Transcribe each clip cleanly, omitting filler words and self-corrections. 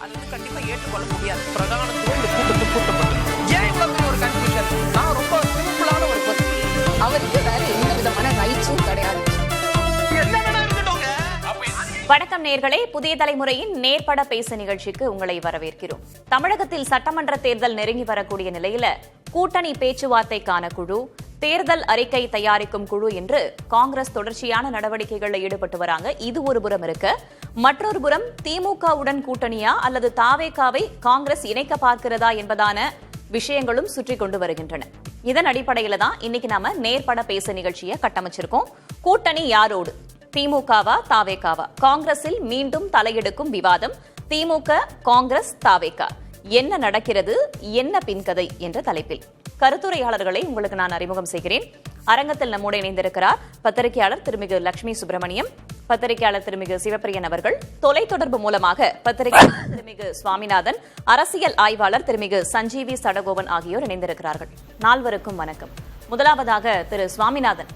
அது வந்து கண்டிப்பா ஏற்றுக்கொள்ள முடியாது. பிரதானத்துவம் இந்த கூட்டத்தை கூட்டப்பட்டது. ஏன் இவ்வளவு பெரிய ஒரு கன்ஃபியூஷன்? நான் ரொம்ப சிம்பிளான ஒரு பர்சன். அவருக்கு வேற எந்த விதமான ரைட்ஸும் கிடையாது. வணக்கம் நேயர்களே, புதிய தலைமுறையின் நேர்பட பேச நிகழ்ச்சிக்கு உங்களை வரவேற்கிறோம். தமிழகத்தில் சட்டமன்ற தேர்தல் நெருங்கி வரக்கூடிய நிலையில கூட்டணி பேச்சுவார்த்தைக்கான குழு, தேர்தல் அறிக்கை தயாரிக்கும் குழு என்று காங்கிரஸ் தொடர்ச்சியான நடவடிக்கைகளில் ஈடுபட்டு வராங்க. இது ஒரு புறம் இருக்க, மற்றொரு புறம் திமுகவுடன் கூட்டணியா அல்லது தாவேகாவை காங்கிரஸ் இணைக்க பார்க்கிறதா என்பதான விஷயங்களும் சுற்றி கொண்டு வருகின்றன. இதன் அடிப்படையில தான் இன்னைக்கு நாம நேர்பட பேச நிகழ்ச்சியை கட்டமைச்சிருக்கோம். கூட்டணி யாரோடு? திமுகவா தாவேகாவா? காங்கிரஸில் மீண்டும் தலையெடுக்கும் விவாதம். திமுக, காங்கிரஸ், தாவேகா என்ன நடக்கிறது, என்ன பின்கதை என்ற தலைப்பில் கருத்துரையாளர்களை உங்களுக்கு நான் அறிமுகம் செய்கிறேன். அரங்கத்தில் நம்மோடு இணைந்திருக்கிறார் பத்திரிகையாளர் திருமிகு லட்சுமி சுப்பிரமணியம், பத்திரிகையாளர் திருமிகு சிவப்பிரியன் அவர்கள், தொலைத்தொடர்பு மூலமாக பத்திரிகையாளர் திருமிகு சுவாமிநாதன், அரசியல் ஆய்வாளர் திருமிகு சஞ்சீவி சடகோவன் ஆகியோர் இணைந்திருக்கிறார்கள். நால்வருக்கும் வணக்கம். முதலாவதாக திரு சுவாமிநாதன்,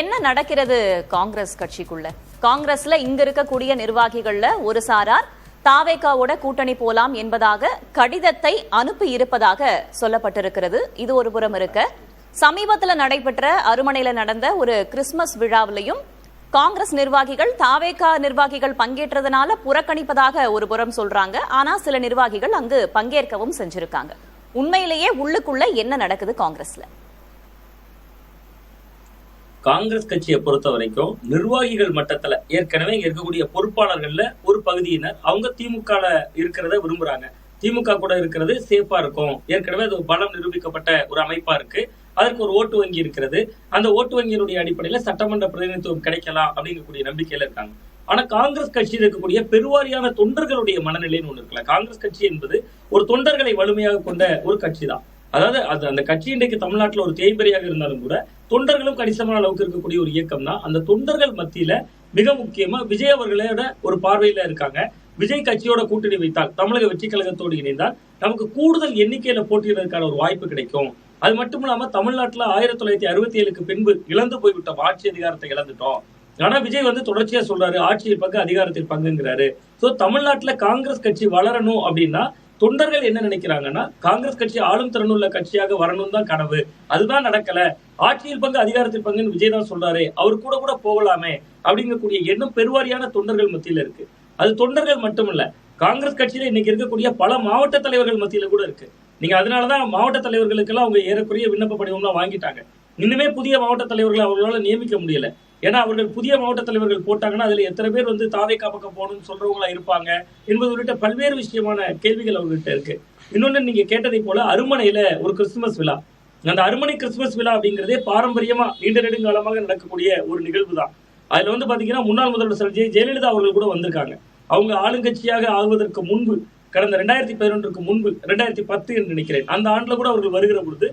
என்ன நடக்கிறது காங்கிரஸ் கட்சிக்குள்ள? காங்கிரஸ்ல இங்க இருக்கக்கூடிய நிர்வாகிகள்ல ஒரு சாரார் தாவேகாவோட கூட்டணி போலாம் என்பதாக கடிதத்தை அனுப்பி இருப்பதாக சொல்லப்பட்டிருக்கிறது. இது ஒரு புறம் இருக்க, சமீபத்தில் நடைபெற்ற அருமனையில நடந்த ஒரு கிறிஸ்துமஸ் விழாவிலையும் காங்கிரஸ் நிர்வாகிகள் தாவேகா நிர்வாகிகள் பங்கேற்றதுனால புறக்கணிப்பதாக ஒரு புறம் சொல்றாங்க. ஆனா சில நிர்வாகிகள் அங்கு பங்கேற்கவும் செஞ்சிருக்காங்க. உண்மையிலேயே உள்ளுக்குள்ள என்ன நடக்குது காங்கிரஸ்ல? காங்கிரஸ் கட்சியை பொறுத்த வரைக்கும் நிர்வாகிகள் மட்டத்துல ஏற்கனவே இங்க இருக்கக்கூடிய பொறுப்பாளர்கள்ல ஒரு பகுதியினர் அவங்க திமுக இருக்கிறத விரும்புறாங்க. திமுக கூட இருக்கிறது சேஃபா இருக்கும், ஏற்கனவே அது பலம் நிரூபிக்கப்பட்ட ஒரு அமைப்பா இருக்கு, அதற்கு ஒரு ஓட்டு வங்கி இருக்கிறது, அந்த ஓட்டு வங்கியினுடைய அடிப்படையில சட்டமன்ற பிரதிநிதித்துவம் கிடைக்கலாம் அப்படிங்கக்கூடிய நம்பிக்கையில இருக்காங்க. ஆனா காங்கிரஸ் கட்சியில் இருக்கக்கூடிய பெருவாரியான தொண்டர்களுடைய மனநிலைன்னு ஒண்ணு இருக்குல்ல. காங்கிரஸ் கட்சி என்பது ஒரு தொண்டர்களை வலிமையாக கொண்ட ஒரு கட்சி தான். அதாவது அந்த கட்சி இன்றைக்கு தமிழ்நாட்டில் ஒரு தேய்பெரியாக இருந்தாலும் கூட தொண்டர்களும் கணிசமான அளவுக்கு இருக்கக்கூடிய ஒரு இயக்கம் தான். அந்த தொண்டர்கள் மத்தியில மிக முக்கியமா விஜய் அவர்களோட ஒரு பார்வையில இருக்காங்க. விஜய் கட்சியோட கூட்டணி வைத்தால், தமிழக வெற்றி கழகத்தோடு இணைந்தால் நமக்கு கூடுதல் எண்ணிக்கையில போட்டியிடுவதற்கான ஒரு வாய்ப்பு கிடைக்கும். அது மட்டும் இல்லாம தமிழ்நாட்டுல 1967க்கு பின்பு இழந்து போய்விட்ட ஆட்சி அதிகாரத்தை இழந்துட்டோம். ஆனா விஜய் வந்து தொடர்ச்சியா சொல்றாரு ஆட்சியில் பங்கு அதிகாரத்தில் பங்குங்கிறாரு. சோ தமிழ்நாட்டுல காங்கிரஸ் கட்சி வளரணும் அப்படின்னா தொண்டர்கள் என்ன நினைக்கிறாங்கன்னா, காங்கிரஸ் கட்சி ஆளும் திறனுள்ள கட்சியாக வரணும் தான் கனவு, அதுதான் நடக்கல. ஆட்சியில் பங்கு அதிகாரத்தில் பங்குன்னு விஜய் தான் சொல்றாரு, அவர் கூட கூட போகலாமே அப்படிங்கக்கூடிய எண்ணம் பெருவாரியான தொண்டர்கள் மத்தியில இருக்கு. அது தொண்டர்கள் மட்டுமல்ல, காங்கிரஸ் கட்சியில இன்னைக்கு இருக்கக்கூடிய பல மாவட்ட தலைவர்கள் மத்தியில கூட இருக்கு. நீங்க அதனாலதான் மாவட்ட தலைவர்களுக்கெல்லாம் அவங்க ஏறக்குறைய விண்ணப்ப படிவம்லாம் வாங்கிட்டாங்க. இன்னுமே புதிய மாவட்ட தலைவர்களை அவர்களால நியமிக்க முடியல. ஏன்னா அவர்கள் புதிய மாவட்ட தலைவர்கள் போட்டாங்கன்னா அதுல எத்தனை பேர் வந்து தாவேகா பக்கம் போகணும்னு சொல்றவங்களா இருப்பாங்க என்பது உள்ளிட்ட பல்வேறு விஷயமான கேள்விகள் அவங்ககிட்ட இருக்கு. இன்னொன்னு நீங்க கேட்டதை போல அருமனையில ஒரு கிறிஸ்துமஸ் விழா, அந்த அருமனை கிறிஸ்துமஸ் விழா அப்படிங்கிறதே பாரம்பரியமா நீண்ட நெடுங்காலமாக நடக்கக்கூடிய ஒரு நிகழ்வு தான். அதுல வந்து பாத்தீங்கன்னா முன்னாள் முதல்வர் ஜெயலலிதா அவர்கள் கூட வந்திருக்காங்க. அவங்க ஆளுங்கட்சியாக ஆகுவதற்கு முன்பு, கடந்த 2011க்கு முன்பு 2010 என்று நினைக்கிறேன், அந்த ஆண்டுல கூட அவர்கள் வருகிற பொழுது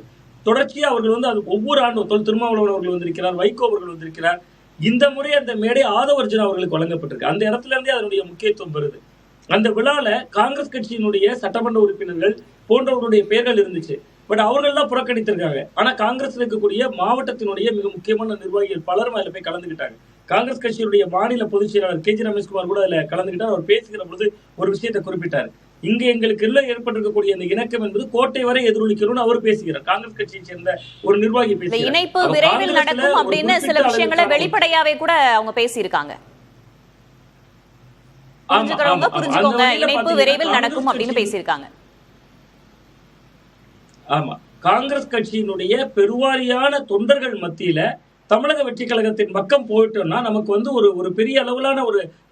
தொடர்ச்சியா அவர்கள் வந்து அது ஒவ்வொரு ஆண்டும் திருமாவளவன் அவர்கள் வந்திருக்கிறார், வைகோ அவர்கள் வந்திருக்கிறார். இந்த முறை அந்த மேடை ஆதவர்ஜுனா அவர்களுக்கு வழங்கப்பட்டிருக்கு. அந்த இடத்துல இருந்தே அதனுடைய முக்கியத்துவம் வருது. அந்த விழால காங்கிரஸ் கட்சியினுடைய சட்டமன்ற உறுப்பினர்கள் போன்றவர்களுடைய பெயர்கள் இருந்துச்சு. பட் அவர்கள்லாம் புறக்கணித்திருக்காங்க. ஆனா காங்கிரஸ் இருக்கக்கூடிய மாவட்டத்தினுடைய மிக முக்கியமான நிர்வாகிகள் பலரும் அதுல போய் கலந்துக்கிட்டாங்க. காங்கிரஸ் கட்சியினுடைய மாநில பொதுச் செயலாளர் KG ரமேஷ்குமார் கூட அதுல கலந்துக்கிட்டார். அவர் பேசுகிற பொழுது ஒரு விஷயத்தை குறிப்பிட்டார். இங்க எங்களுக்கு ஏற்பட்டிருக்கக்கூடிய இந்த இணக்கம் என்பது கோட்டை வரை எதிரொலிக்கணும்னு அவர் பேசுகிறார். காங்கிரஸ் கட்சியை சேர்ந்த ஒரு நிர்வாகி பேசுகிறார். இணைப்பு விரைவில் நடக்கும் அப்படின்னு சில விஷயங்களை வெளிப்படையாவே கூட அவங்க பேசியிருக்காங்க. புரிஞ்சுக்கோங்க, இணைப்பு விரைவில் நடக்கும் அப்படின்னு பேசியிருக்காங்க. ஆமா, காங்கிரஸ் கட்சியினுடைய பெருவாரியான தொண்டர்கள் மத்தியில தமிழக வெற்றி கழகத்தின் பக்கம் போயிட்டோம்னா நமக்கு வந்து ஒரு பெரிய அளவிலான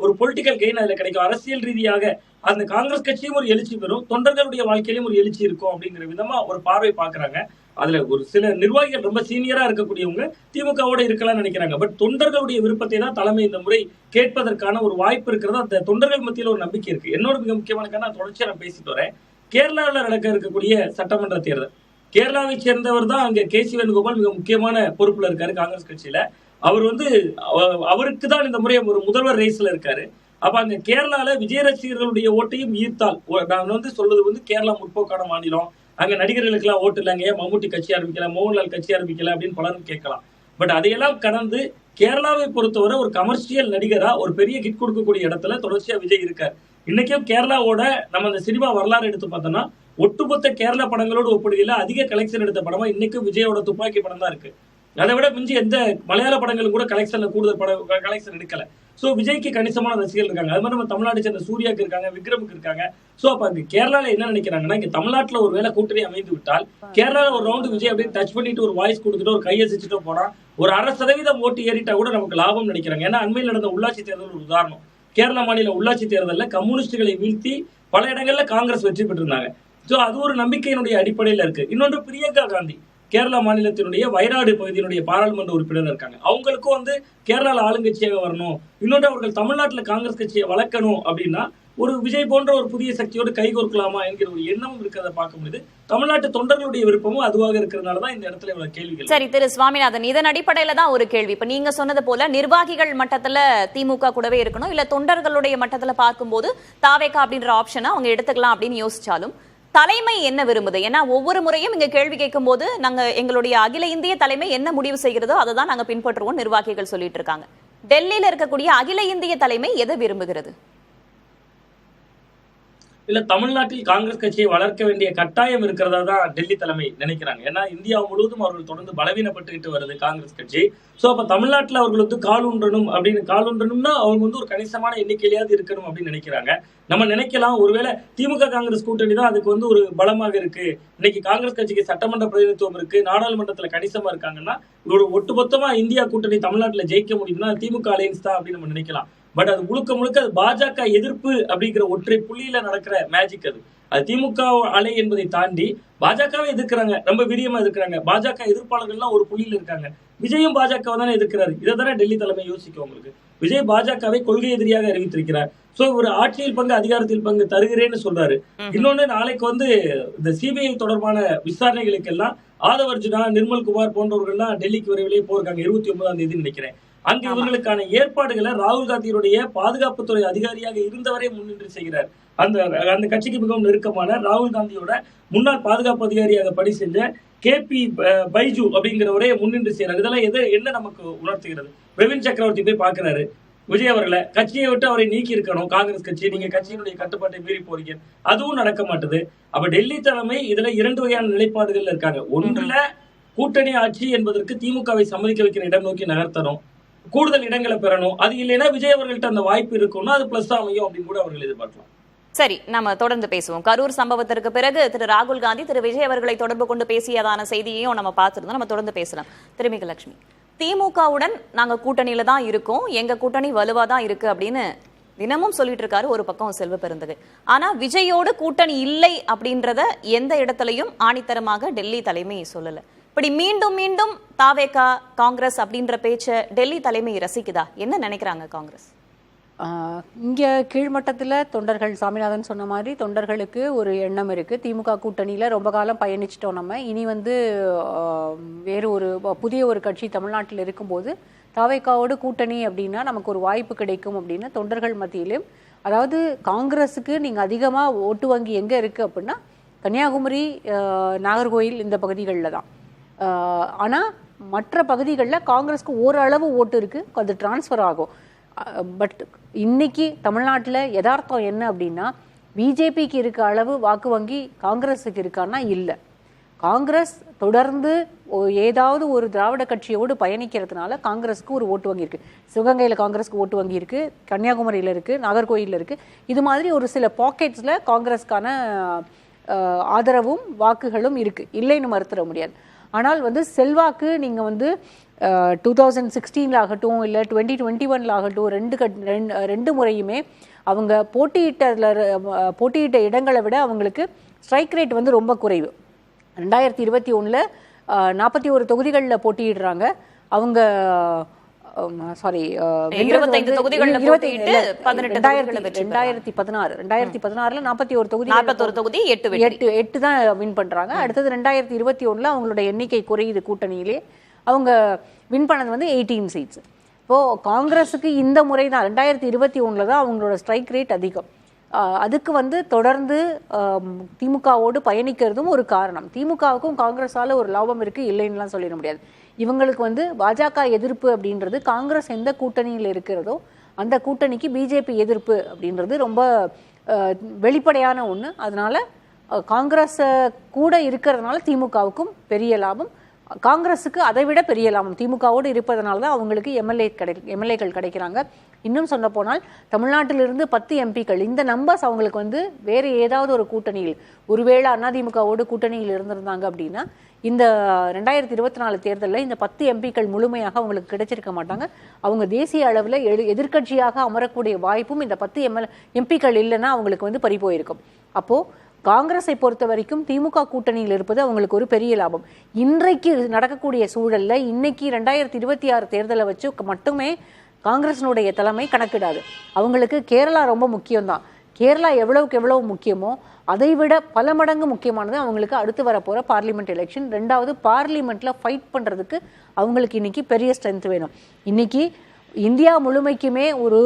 ஒரு பொலிட்டிக்கல் கெயின் அதுல கிடைக்கும். அரசியல் ரீதியாக அந்த காங்கிரஸ் கட்சியும் ஒரு எழுச்சி பெறும், தொண்டர்களுடைய வாழ்க்கையிலும் ஒரு எழுச்சி இருக்கும் அப்படிங்கிற விதமா ஒரு பார்வை பாக்குறாங்க. அதுல ஒரு சில நிர்வாகிகள் ரொம்ப சீனியரா இருக்கக்கூடியவங்க திமுகவோட இருக்கலாம்னு நினைக்கிறாங்க. பட் தொண்டர்களுடைய விருப்பத்தை தான் தலைமை இந்த முறை கேட்பதற்கான ஒரு வாய்ப்பு இருக்கிறதா அந்த தொண்டர்கள் மத்தியில ஒரு நம்பிக்கை இருக்கு. என்னோட மிக முக்கியமான காரணம், தொடர்ச்சியா நான் பேசிட்டு வரேன், கேரளாவில் நடக்க இருக்கக்கூடிய சட்டமன்ற தேர்தல், கேரளாவை சேர்ந்தவர் தான் அங்க KC வேணுகோபால் மிக முக்கியமான பொறுப்புல இருக்காரு காங்கிரஸ் கட்சியில. அவர் வந்து அவருக்கு தான் இந்த முறை ஒரு முதல்வர் ரேஸ்ல இருக்காரு. அப்ப அங்க கேரளால விஜய் ரசிகர்களுடைய ஓட்டையும் ஈர்த்தால், நான் வந்து சொல்றது வந்து கேரளா முற்போக்கான மாநிலம், அங்க நடிகர்களுக்கு எல்லாம் ஓட்டு இல்லைங்க, ஏன் மம்முட்டி கட்சி ஆரம்பிக்கல, மோகன்லால் கட்சி ஆரம்பிக்கல அப்படின்னு பலரும் கேட்கலாம். பட் அதையெல்லாம் கடந்து கேரளாவை பொறுத்தவரை ஒரு கமர்ஷியல் நடிகரா ஒரு பெரிய ஹிட் கொடுக்கக்கூடிய இடத்துல தொடர்ச்சியா விஜய் இருக்கார். இன்னைக்கும் கேரளாவோட நம்ம அந்த சினிமா வரலாறு எடுத்து பார்த்தோம்னா ஒட்டுமொத்த கேரளா படங்களோடு ஒப்பிடுகையில அதிக கலெக்ஷன் எடுத்த படமா இன்னைக்கும் விஜயோட துப்பாக்கி படம் தான் இருக்கு. அதை விட மிஞ்சி எந்த மலையாள படங்களும் கூட கலெக்ஷன்ல கூடுதல் கலெக்ஷன் எடுக்கல. சோ விஜய்க்கு கணிசமான ரசிகர்கள் இருக்காங்க. அது மாதிரி நம்ம தமிழ்நாடு சேர்ந்த சூர்யாக்கு இருக்காங்க, விக்ரமுக்கு இருக்காங்க. சோ அப்ப அங்க கேரளால என்ன நினைக்கிறாங்கன்னா, இங்க தமிழ்நாட்டுல ஒரு வேலை கூட்டணி அமைந்து விட்டால் கேரளால ஒரு ரவுண்டு விஜய் அப்படியே டச் பண்ணிட்டு ஒரு வாய்ஸ் கொடுத்துட்டு ஒரு கையசிச்சுட்டு போனா ஒரு 1/2% ஓட்டு ஏறிட்டா கூட நமக்கு லாபம் நினைக்கிறாங்க. ஏன்னா அண்மையில் நடந்த உள்ளாட்சி தேர்தல் ஒரு உதாரணம். கேரளா மாநில உள்ளாட்சி தேர்தலில் கம்யூனிஸ்டுகளை வீழ்த்தி பல இடங்கள்ல காங்கிரஸ் வெற்றி பெற்றிருந்தாங்க. சோ அது ஒரு நம்பிக்கையினுடைய அடிப்படையில இருக்கு. இன்னொன்று பிரியங்கா காந்தி கேரளா மாநிலத்தினுடைய வயநாடு பகுதியினுடைய பாராளுமன்ற உறுப்பினர் இருக்காங்க. அவங்களுக்கும் கேரளால ஆளுங்கட்சியாக வரணும், இன்னொன்று அவர்கள் தமிழ்நாட்டுல காங்கிரஸ் கட்சியை வளர்க்கணும் அப்படின்னா ஒரு விஜய் போன்ற ஒரு புதிய சக்தியோடு கைகோர்க்கலாமா என்கிற ஒரு எண்ணமும் இருக்கிறத பார்க்க முடியுது. தமிழ்நாட்டு தொண்டர்களுடைய விருப்பமும் அதுவாக இருக்கிறதுனாலதான் இந்த இடத்துல இவ்வளவு கேள்விகள். சரி திரு சுவாமிநாதன், இதன் அடிப்படையில தான் ஒரு கேள்வி. இப்ப நீங்க சொன்னது போல நிர்வாகிகள் மட்டத்துல திமுக கூடவே இருக்கணும், இல்ல தொண்டர்களுடைய மட்டத்துல பார்க்கும்போது தாவேகா அப்படின்ற ஆப்ஷனை அவங்க எடுத்துக்கலாம் அப்படின்னு யோசிச்சாலும் தலைமை என்ன விரும்புது? ஏன்னா ஒவ்வொரு முறையும் இங்க கேள்வி கேட்கும் போது நாங்க எங்களுடைய அகில இந்திய தலைமை என்ன முடிவு செய்கிறதோ அதை தான் நாங்க பின்பற்றுவோம் நிர்வாகிகள் சொல்லிட்டு இருக்காங்க. டெல்லியில இருக்கக்கூடிய அகில இந்திய தலைமை எதை விரும்புகிறது? இல்ல தமிழ்நாட்டில் காங்கிரஸ் கட்சியை வளர்க்க வேண்டிய கட்டாயம் இருக்கிறதா தான் டெல்லி தலைமை நினைக்கிறாங்க. ஏன்னா இந்தியா முழுவதும் அவர்கள் தொடர்ந்து பலவீனப்பட்டுக்கிட்டு வருது காங்கிரஸ் கட்சி. சோ அப்ப தமிழ்நாட்டில் அவர்கள் காலூன்றணும்னா அவங்க ஒரு கணிசமான எண்ணிக்கையிலாவது இருக்கணும் அப்படின்னு நினைக்கிறாங்க. நம்ம நினைக்கலாம் ஒருவேளை திமுக காங்கிரஸ் கூட்டணி தான் அதுக்கு ஒரு பலமாக இருக்கு, இன்னைக்கு காங்கிரஸ் கட்சிக்கு சட்டமன்ற பிரதிநிதித்துவம் இருக்கு, நாடாளுமன்றத்துல கணிசமா இருக்காங்கன்னா ஒரு ஒட்டுமொத்தமா இந்தியா கூட்டணி தமிழ்நாட்டில் ஜெயிக்க முடியும்னா திமுக அலையன்ஸ் தான் அப்படின்னு நம்ம நினைக்கலாம். பட் அது முழுக்க பாஜக எதிர்ப்பு அப்படிங்கிற ஒற்றை புள்ளியில நடக்கிற மேஜிக். அது திமுக அலை என்பதை தாண்டி பாஜகவை எதிர்க்கிறாங்க, ரொம்ப வீரியமா எதிர்க்கிறாங்க. பாஜக எதிர்ப்பாளர்கள்லாம் ஒரு புள்ளியில இருக்காங்க. விஜயும் பாஜக தானே எதிர்க்கிறாரு. இதை தானே டெல்லி தலைமை யோசிக்கும். உங்களுக்கு விஜய் பாஜகவை கொள்கை எதிரியாக அறிவித்திருக்கிறார். சோ ஒரு ஆட்சியில் பங்கு அதிகாரத்தில் பங்கு தருகிறேன்னு சொல்றாரு. இன்னொன்னு நாளைக்கு இந்த சிபிஐ தொடர்பான விசாரணைகளுக்கு எல்லாம் ஆதவ் அர்ஜுனா, நிர்மல்குமார் போன்றவர்கள்லாம் டெல்லிக்கு விரைவிலே போயிருக்காங்க 29ஆம் தேதி நினைக்கிறேன். அங்கு இவர்களுக்கான ஏற்பாடுகளை ராகுல் காந்தியுடைய பாதுகாப்புத்துறை அதிகாரியாக இருந்தவரை முன்னின்று செய்கிறார். அந்த கட்சிக்கு மிகவும் நெருக்கமான ராகுல் காந்தியோட முன்னாள் பாதுகாப்பு அதிகாரியாக பணி செஞ்ச KP பைஜு அப்படிங்கிறவரே முன்னின்று செய்யறாரு. இதெல்லாம் என்ன நமக்கு உணர்த்துகிறது? பிரவீன் சக்கரவர்த்தி போய் பாக்குறாரு விஜய் அவர்களை, கட்சியை விட்டு அவரை நீக்கி இருக்கணும் காங்கிரஸ் கட்சி, நீங்க கட்சியினுடைய கட்டுப்பாட்டை மீறி போறீங்க, அதுவும் நடக்க மாட்டுது. அப்ப டெல்லி தலைமை இதுல 2 வகையான நிலைப்பாடுகள் இருக்காங்க. ஒன்றுல கூட்டணி ஆட்சி என்பதற்கு திமுகவை சம்மதிக்க வைக்கிற இடம் நோக்கி நகர்த்தணும், கூடுதல் இடங்களை பெறணும். அது இல்லைன்னா விஜய் அவர்கள்ட்ட அந்த வாய்ப்பு இருக்கும்னா அது பிளஸ் அமையும் அப்படின்னு கூட அவர்கள் எதிர்பார்க்கலாம். சரி, நம்ம தொடர்ந்து பேசுவோம். கரூர் சம்பவத்திற்கு பிறகு திரு ராகுல் காந்தி திரு விஜய் அவர்களை தொடர்பு கொண்டு பேசியதான செய்தியையும் நம்ம பார்த்திருந்தோம். நம்ம தொடர்ந்து பேசலாம். திருமிகலட்சுமி, திமுகவுடன் நாங்க கூட்டணியில தான் இருக்கோம், எங்க கூட்டணி வலுவா தான் இருக்கு அப்படின்னு தினமும் சொல்லிட்டு இருக்காரு ஒரு பக்கம் செல்வ பெருந்தகை. ஆனா விஜயோடு கூட்டணி இல்லை அப்படின்றத எந்த இடத்துலயும் ஆணித்தரமாக டெல்லி தலைமை சொல்லல. இப்படி மீண்டும் மீண்டும் தாவேகா காங்கிரஸ் அப்படின்ற பேச்ச டெல்லி தலைமை ரசிக்குதா? என்ன நினைக்கிறாங்க காங்கிரஸ்? இங்கே கீழ்மட்டத்தில் தொண்டர்கள், சாமிநாதன் சொன்ன மாதிரி தொண்டர்களுக்கு ஒரு எண்ணம் இருக்குது. திமுக கூட்டணியில் ரொம்ப காலம் பயணிச்சிட்டோம் நம்ம, இனி வேறு புதிய ஒரு கட்சி தமிழ்நாட்டில் இருக்கும்போது தாவேகாவோடு கூட்டணி அப்படின்னா நமக்கு ஒரு வாய்ப்பு கிடைக்கும் அப்படின்னு தொண்டர்கள் மத்தியிலும், அதாவது காங்கிரஸுக்கு நீங்கள் அதிகமாக ஓட்டு வங்கி எங்கே இருக்குது அப்படின்னா கன்னியாகுமரி, நாகர்கோயில் இந்த பகுதிகளில் தான். ஆனால் மற்ற பகுதிகளில் காங்கிரஸுக்கு ஓரளவு ஓட்டு இருக்குது, அது டிரான்ஸ்ஃபர் ஆகும். பட் இன்னைக்கு தமிழ்நாட்டில் யதார்த்தம் என்ன அப்படின்னா பிஜேபிக்கு இருக்க அளவு வாக்கு வங்கி காங்கிரஸுக்கு இருக்கான்னா இல்லை. காங்கிரஸ் தொடர்ந்து ஏதாவது ஒரு திராவிட கட்சியோடு பயணிக்கிறதுனால காங்கிரஸுக்கு ஒரு ஓட்டு வங்கி இருக்குது. சிவகங்கையில் காங்கிரஸுக்கு ஓட்டு வங்கி இருக்குது, கன்னியாகுமரியில் இருக்குது, நாகர்கோயிலில் இருக்குது. இது மாதிரி ஒரு சில பாக்கெட்ஸில் காங்கிரஸ்க்கான ஆதரவும் வாக்குகளும் இருக்குது, இல்லைன்னு மறுத்துட முடியாது. ஆனால் செல்வாக்கு நீங்கள் 2016 ஆகட்டும் இல்லை 2021 ஆகட்டும் ரெண்டு முறையுமே அவங்க போட்டியிட்ட இடங்களை விட அவங்களுக்கு ஸ்ட்ரைக் ரேட் ரொம்ப குறைவு. 2021 41 தொகுதிகளில் போட்டியிடுறாங்க அவங்க. சாரி, 25 தொகுதிகளில் போட்டியிட்டு 2016 41 தொகுதி 8 தான் வின் பண்றாங்க. அடுத்தது 2021 அவங்களோட எண்ணிக்கை குறையுது, கூட்டணியிலே அவங்க வின் பண்ணது 18 சீட்ஸ். இப்போது காங்கிரஸுக்கு இந்த முறை தான் 2021 தான் அவங்களோட ஸ்ட்ரைக் ரேட் அதிகம். அதுக்கு தொடர்ந்து திமுகவோடு பயணிக்கிறதும் ஒரு காரணம். திமுகவுக்கும் காங்கிரஸால் ஒரு லாபம் இருக்குது, இல்லைன்னுலாம் சொல்லிட முடியாது. இவங்களுக்கு பாஜக எதிர்ப்பு அப்படின்றது காங்கிரஸ் எந்த கூட்டணியில் இருக்கிறதோ அந்த கூட்டணிக்கு பிஜேபி எதிர்ப்பு அப்படின்றது ரொம்ப வெளிப்படையான ஒன்று. அதனால காங்கிரஸ் கூட இருக்கிறதுனால திமுகவுக்கும் பெரிய லாபம், காங்கிரஸுக்கு அதை விட பெரிய லாபம். திமுகவோடு இருப்பதனால தான் அவங்களுக்கு எம்எல்ஏக்கள் கிடைக்கிறாங்க. இன்னும் சொல்ல போனால் தமிழ்நாட்டிலிருந்து 10 எம்பிக்கள், இந்த நம்பர்ஸ் அவங்களுக்கு வந்து வேறு ஏதாவது ஒரு கூட்டணியில், ஒருவேளை அதிமுகவோடு கூட்டணியில் இருந்திருந்தாங்க அப்படின்னா இந்த 2024 தேர்தலில் இந்த 10 எம்பிக்கள் முழுமையாக அவங்களுக்கு கிடைச்சிருக்க மாட்டாங்க. அவங்க தேசிய அளவில் எதிர்க்கட்சியாக அமரக்கூடிய வாய்ப்பும் இந்த 10 எம்பிக்கள் இல்லைன்னா அவங்களுக்கு வந்து பறி போயிருக்கும். அப்போது காங்கிரஸை பொறுத்த வரைக்கும் திமுக கூட்டணியில் இருப்பது அவங்களுக்கு ஒரு பெரிய லாபம். இன்றைக்கு நடக்கக்கூடிய சூழல்ல இன்னைக்கு 2026 தேர்தலை வச்சு மட்டுமே காங்கிரஸினுடைய தலைமை கணக்கிடாது. அவங்களுக்கு கேரளா ரொம்ப முக்கியம்தான். கேரளா எவ்வளவுக்கு எவ்வளவு முக்கியமோ அதை விட பல மடங்கு முக்கியமானது அவங்களுக்கு அடுத்து வரப்போற பார்லிமெண்ட் எலெக்ஷன். ரெண்டாவது, பார்லிமெண்ட்ல ஃபைட் பண்றதுக்கு அவங்களுக்கு இன்னைக்கு பெரிய ஸ்ட்ரென்த் வேணும். இன்னைக்கு இந்தியா முழுமைக்குமே ஒரு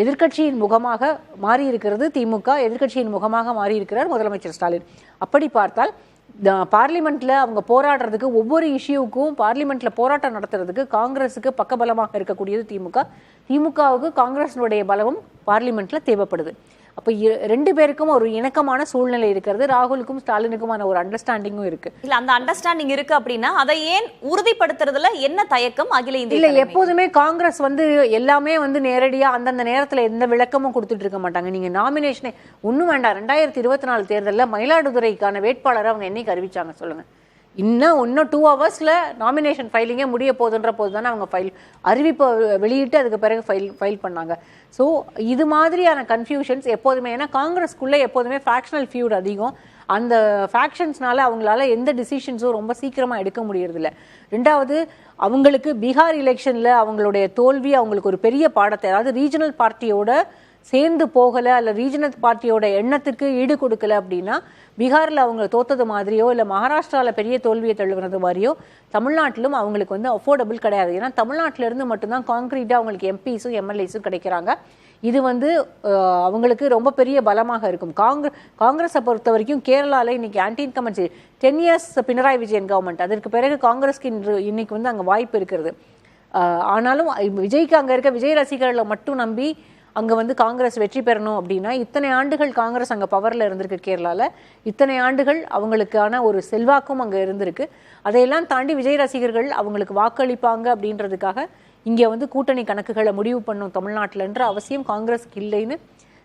எதிர்க்கட்சியின் முகமாக மாறி இருக்கிறது திமுக, எதிர்க்கட்சியின் முகமாக மாறி இருக்கிறார் முதலமைச்சர் ஸ்டாலின். அப்படி பார்த்தால் பார்லிமெண்ட்ல அவங்க போராடுறதுக்கு, ஒவ்வொரு இஷ்யூவுக்கும் பார்லிமெண்ட்ல போராட்டம் நடத்துறதுக்கு காங்கிரஸுக்கு பக்கபலமாக இருக்கக்கூடியது திமுக. திமுகவுக்கு காங்கிரஸினுடைய பலமும் பார்லிமெண்ட்ல தேவைப்படுது. அப்ப 2 பேருக்கும் ஒரு இணக்கமான சூழ்நிலை இருக்கிறது. ராகுலுக்கும் ஸ்டாலினுக்குமான ஒரு அண்டர்ஸ்டாண்டிங்கும் இருக்கு. இல்ல, அந்த அண்டர்ஸ்டாண்டிங் இருக்கு அப்படின்னா அதை ஏன் உறுதிப்படுத்துறதுல என்ன தயக்கம் அகில இந்திய? இல்ல, எப்போதுமே காங்கிரஸ் வந்து எல்லாமே வந்து நேரடியா அந்தந்த நேரத்துல எந்த விளக்கமும் கொடுத்துட்டு இருக்க மாட்டாங்க. நீங்க நாமினேஷனே ஒண்ணும் வேண்டாம். 2024 தேர்தலில் மயிலாடுதுறைக்கான வேட்பாளரை அவங்க என்னைக்கு அறிவிச்சாங்க சொல்லுங்க? இன்னும் 2 ஹவர்ஸ்ல நாமினேஷன் ஃபைலிங்கே முடிய போதுன்ற போது தானே அவங்க அறிவிப்பை வெளியிட்டு அதுக்கு பிறகு ஃபைல் பண்ணாங்க. ஸோ இது மாதிரியான கன்ஃபியூஷன்ஸ் எப்போதுமே, ஏன்னா காங்கிரஸ்க்குள்ளே எப்போதுமே ஃபேக்ஷனல் ஃபியூட் அதிகம். அந்த ஃபேக்ஷன்ஸ்னால அவங்களால எந்த டிசிஷன்ஸும் ரொம்ப சீக்கிரமாக எடுக்க முடியறதில்ல. ரெண்டாவது, அவங்களுக்கு பீகார் எலெக்ஷனில் அவங்களுடைய தோல்வி அவங்களுக்கு ஒரு பெரிய பாடத்தை, அதாவது ரீஜனல் பார்ட்டியோட சேர்ந்து போகலை, அல்ல ரீஜனல் பார்ட்டியோட எண்ணத்துக்கு ஈடு கொடுக்கல அப்படின்னா பீகாரில் அவங்க தோத்தது மாதிரியோ இல்லை மகாராஷ்டிராவில் பெரிய தோல்வியை தழுவுறது மாதிரியோ தமிழ்நாட்டிலும் அவங்களுக்கு வந்து அஃபோர்டபுள் கிடையாது. ஏன்னா தமிழ்நாட்டிலிருந்து மட்டும்தான் கான்க்ரீட்டாக அவங்களுக்கு எம்பிஸும் எம்எல்ஏஸும் கிடைக்கிறாங்க. இது வந்து அவங்களுக்கு ரொம்ப பெரிய பலமாக இருக்கும். காங்கிரஸை பொறுத்த வரைக்கும் கேரளாவில் இன்னைக்கு anti incumbency 10 years Pinarayi Vijayan government, அதற்கு பிறகு காங்கிரஸ்க்கு இன்னைக்கு வந்து அங்கே வாய்ப்பு இருக்கிறது. ஆனாலும் விஜய்க்கு அங்கே இருக்க விஜய் ரசிகர்களை மட்டும் நம்பி அங்கே வந்து காங்கிரஸ் வெற்றி பெறணும் அப்படின்னா, இத்தனை ஆண்டுகள் காங்கிரஸ் அங்கே பவரில் இருந்திருக்கு கேரளாவில், இத்தனை ஆண்டுகள் அவங்களுக்கான ஒரு செல்வாக்கும் அங்கே இருந்திருக்கு. அதையெல்லாம் தாண்டி விஜய் ரசிகர்கள் அவங்களுக்கு வாக்களிப்பாங்க அப்படின்றதுக்காக இங்கே வந்து கூட்டணி கணக்குகளை முடிவு பண்ணும் தமிழ்நாட்டில்ன்ற அவசியம் காங்கிரஸுக்கு இல்லைன்னு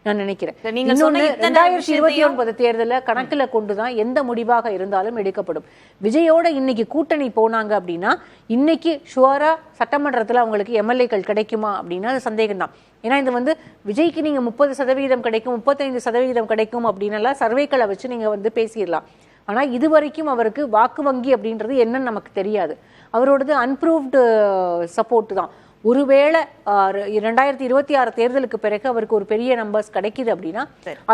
நான் நினைக்கிறேன். 2029 தேர்தலில் கணக்கில் கொண்டுதான் எந்த முடிவாக இருந்தாலும் எடுக்கப்படும். விஜயோட இன்னைக்கு கூட்டணி போனாங்க அப்படின்னா இன்னைக்கு ஷுவரா சட்டமன்றத்தில் அவங்களுக்கு எம்எல்ஏக்கள் கிடைக்குமா அப்படின்னா அது சந்தேகம் தான். ஏன்னா இது வந்து விஜய்க்கு நீங்க 30% கிடைக்கும், 35% கிடைக்கும் அப்படின்னு சர்வேக்களை வச்சு நீங்க வந்து பேசிடலாம். ஆனா இது வரைக்கும் அவருக்கு வாக்கு வங்கி அப்படின்றது என்னன்னு நமக்கு தெரியாது. அவரோடது அன்ப்ரூவ்டு சப்போர்ட் தான். ஒருவேளை 2026 தேர்தலுக்கு பிறகு அவருக்கு ஒரு பெரிய நம்பர்ஸ் கிடைக்குது அப்படின்னா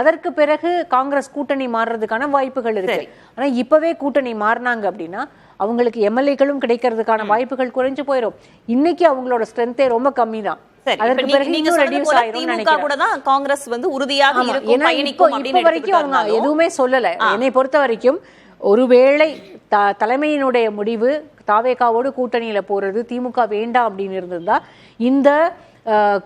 அதற்கு பிறகு காங்கிரஸ் கூட்டணி மாறுறதுக்கான வாய்ப்புகள் இருக்கு. ஆனா இப்பவே கூட்டணி மாறினாங்க அப்படின்னா அவங்களுக்கு எம்எல்ஏக்களும் கிடைக்கிறதுக்கான வாய்ப்புகள் குறைஞ்சு போயிடும். இன்னைக்கு அவங்களோட ஸ்ட்ரென்த்தே ரொம்ப கம்மி தான். காங்கிரஸ் வந்து உறுதியாக எதுவுமே சொல்லல. என்னை பொறுத்த வரைக்கும் ஒருவேளை தலைமையினுடைய முடிவு தாவேகாவோடு கூட்டணியில போறது, திமுக வேண்டாம் அப்படின்னு இருந்திருந்தா இந்த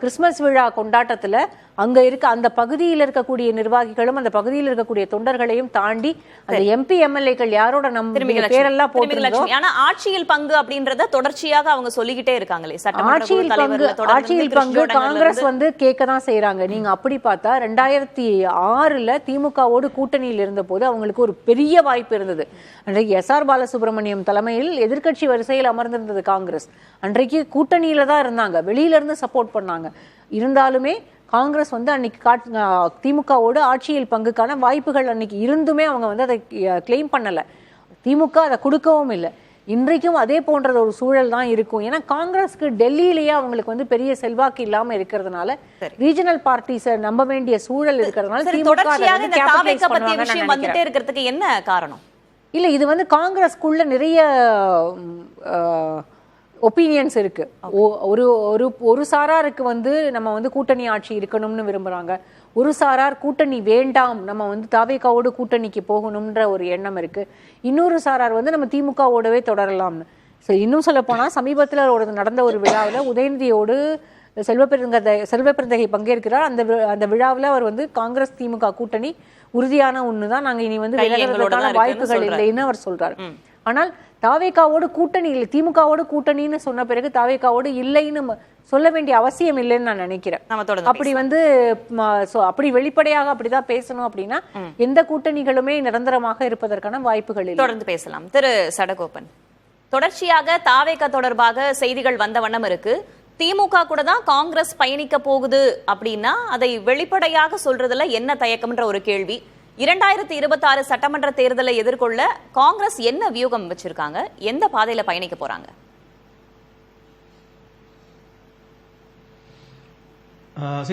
கிறிஸ்துமஸ் விழா கொண்டாட்டத்துல அங்க இருக்க அந்த பகுதியில் இருக்கக்கூடிய நிர்வாகிகளும் அந்த பகுதியில் இருக்கக்கூடிய தொண்டர்களையும் தாண்டி அந்த எம்பி எம்எல்ஏக்கள் யாரோட நம்ம பேரெல்லாம் போட்டு, ஆனா ஆட்சியில் பங்கு அப்படின்றத தொடர்ச்சியாக அவங்க சொல்லிக்கிட்டே இருக்காங்களே. ஆட்சியில் பங்கு காங்கிரஸ் வந்து கேட்கதான் செய்யறாங்க. நீங்க அப்படி பார்த்தா 2006 திமுகவோடு கூட்டணியில் இருந்த போது அவங்களுக்கு ஒரு பெரிய வாய்ப்பு இருந்தது. அன்றைக்கு எஸ்ஆர் பாலசுப்ரமணியம் தலைமையில் எதிர்கட்சி வரிசையில் அமர்ந்திருந்தது காங்கிரஸ். அன்றைக்கு கூட்டணியில தான் இருந்தாங்க, வெளியில இருந்து சப்போர்ட் பண்ணாங்க. இருந்தாலுமே காங்கிரஸ் வந்து அன்னைக்கு திமுகவோடு ஆட்சியில் பங்குக்கான வாய்ப்புகள் அன்னைக்கு இருந்துமே அவங்க வந்து அதை கிளைம் பண்ணல. திமுக அதை கொடுக்கவும் இல்லை. இன்றைக்கும் அதே போன்ற ஒரு சூழல் தான் இருக்கும். ஏன்னா காங்கிரஸ்க்கு டெல்லியிலேயே அவங்களுக்கு வந்து பெரிய செல்வாக்கு இல்லாம இருக்கிறதுனால ரீஜனல் பார்ட்டிஸை நம்ப வேண்டிய சூழல் இருக்கிறதுனால இருக்கிறதுக்கு என்ன காரணம்? இல்ல, இது வந்து காங்கிரஸ்க்குள்ள நிறைய ஒப்பீனியன்ஸ் இருக்கு. ஒரு சாராருக்கு வந்து நம்ம வந்து கூட்டணி ஆட்சி இருக்கணும்னு விரும்புறாங்க, ஒரு சாரார் கூட்டணி வேண்டாம் நம்ம வந்து தாவேகாவோடு கூட்டணிக்கு போகணும்ன்ற ஒரு எண்ணம் இருக்கு, இன்னொரு சாரார் வந்து நம்ம திமுகவோடவே தொடரலாம்னு. சரி, இன்னும் சொல்ல போனா சமீபத்தில் நடந்த ஒரு விழாவில் உதயநிதியோடு செல்வப்பிரந்தகை பங்கேற்கிறார். அந்த விழாவில் அவர் வந்து காங்கிரஸ் திமுக கூட்டணி உறுதியான ஒண்ணுதான், நாங்க இனி வந்து விலகிறதுக்கான வாய்ப்புகள் இல்லைன்னு அவர் சொல்றாரு. ஆனால் தாவேகாவோடு கூட்டணி இல்லை, திமுகவோடு கூட்டணின்னு சொன்ன பிறகு தாவேகாவோடு இல்லைன்னு சொல்ல வேண்டிய அவசியம் இல்லைன்னு நான் நினைக்கிறேன். அப்படி வந்து அப்படி வெளிப்படையாக அப்படிதான் பேசணும் அப்படின்னா எந்த கூட்டணிகளுமே நிரந்தரமாக இருப்பதற்கான வாய்ப்புகள் இல்லை. தொடர்ந்து பேசலாம். திரு சடகோபன், தொடர்ச்சியாக தாவேகா தொடர்பாக செய்திகள் வந்த வண்ணம் இருக்கு. திமுக கூட தான் காங்கிரஸ் பயணிக்க போகுது அப்படின்னா அதை வெளிப்படையாக சொல்றதுல என்ன தயக்கம்ன்ற ஒரு கேள்வி. 2026 சட்டமன்ற தேர்தலை எதிர்கொள்ள காங்கிரஸ் என்ன வியூகம் வச்சிருக்காங்க, எந்த பாதையில பயணிக்க போறாங்க?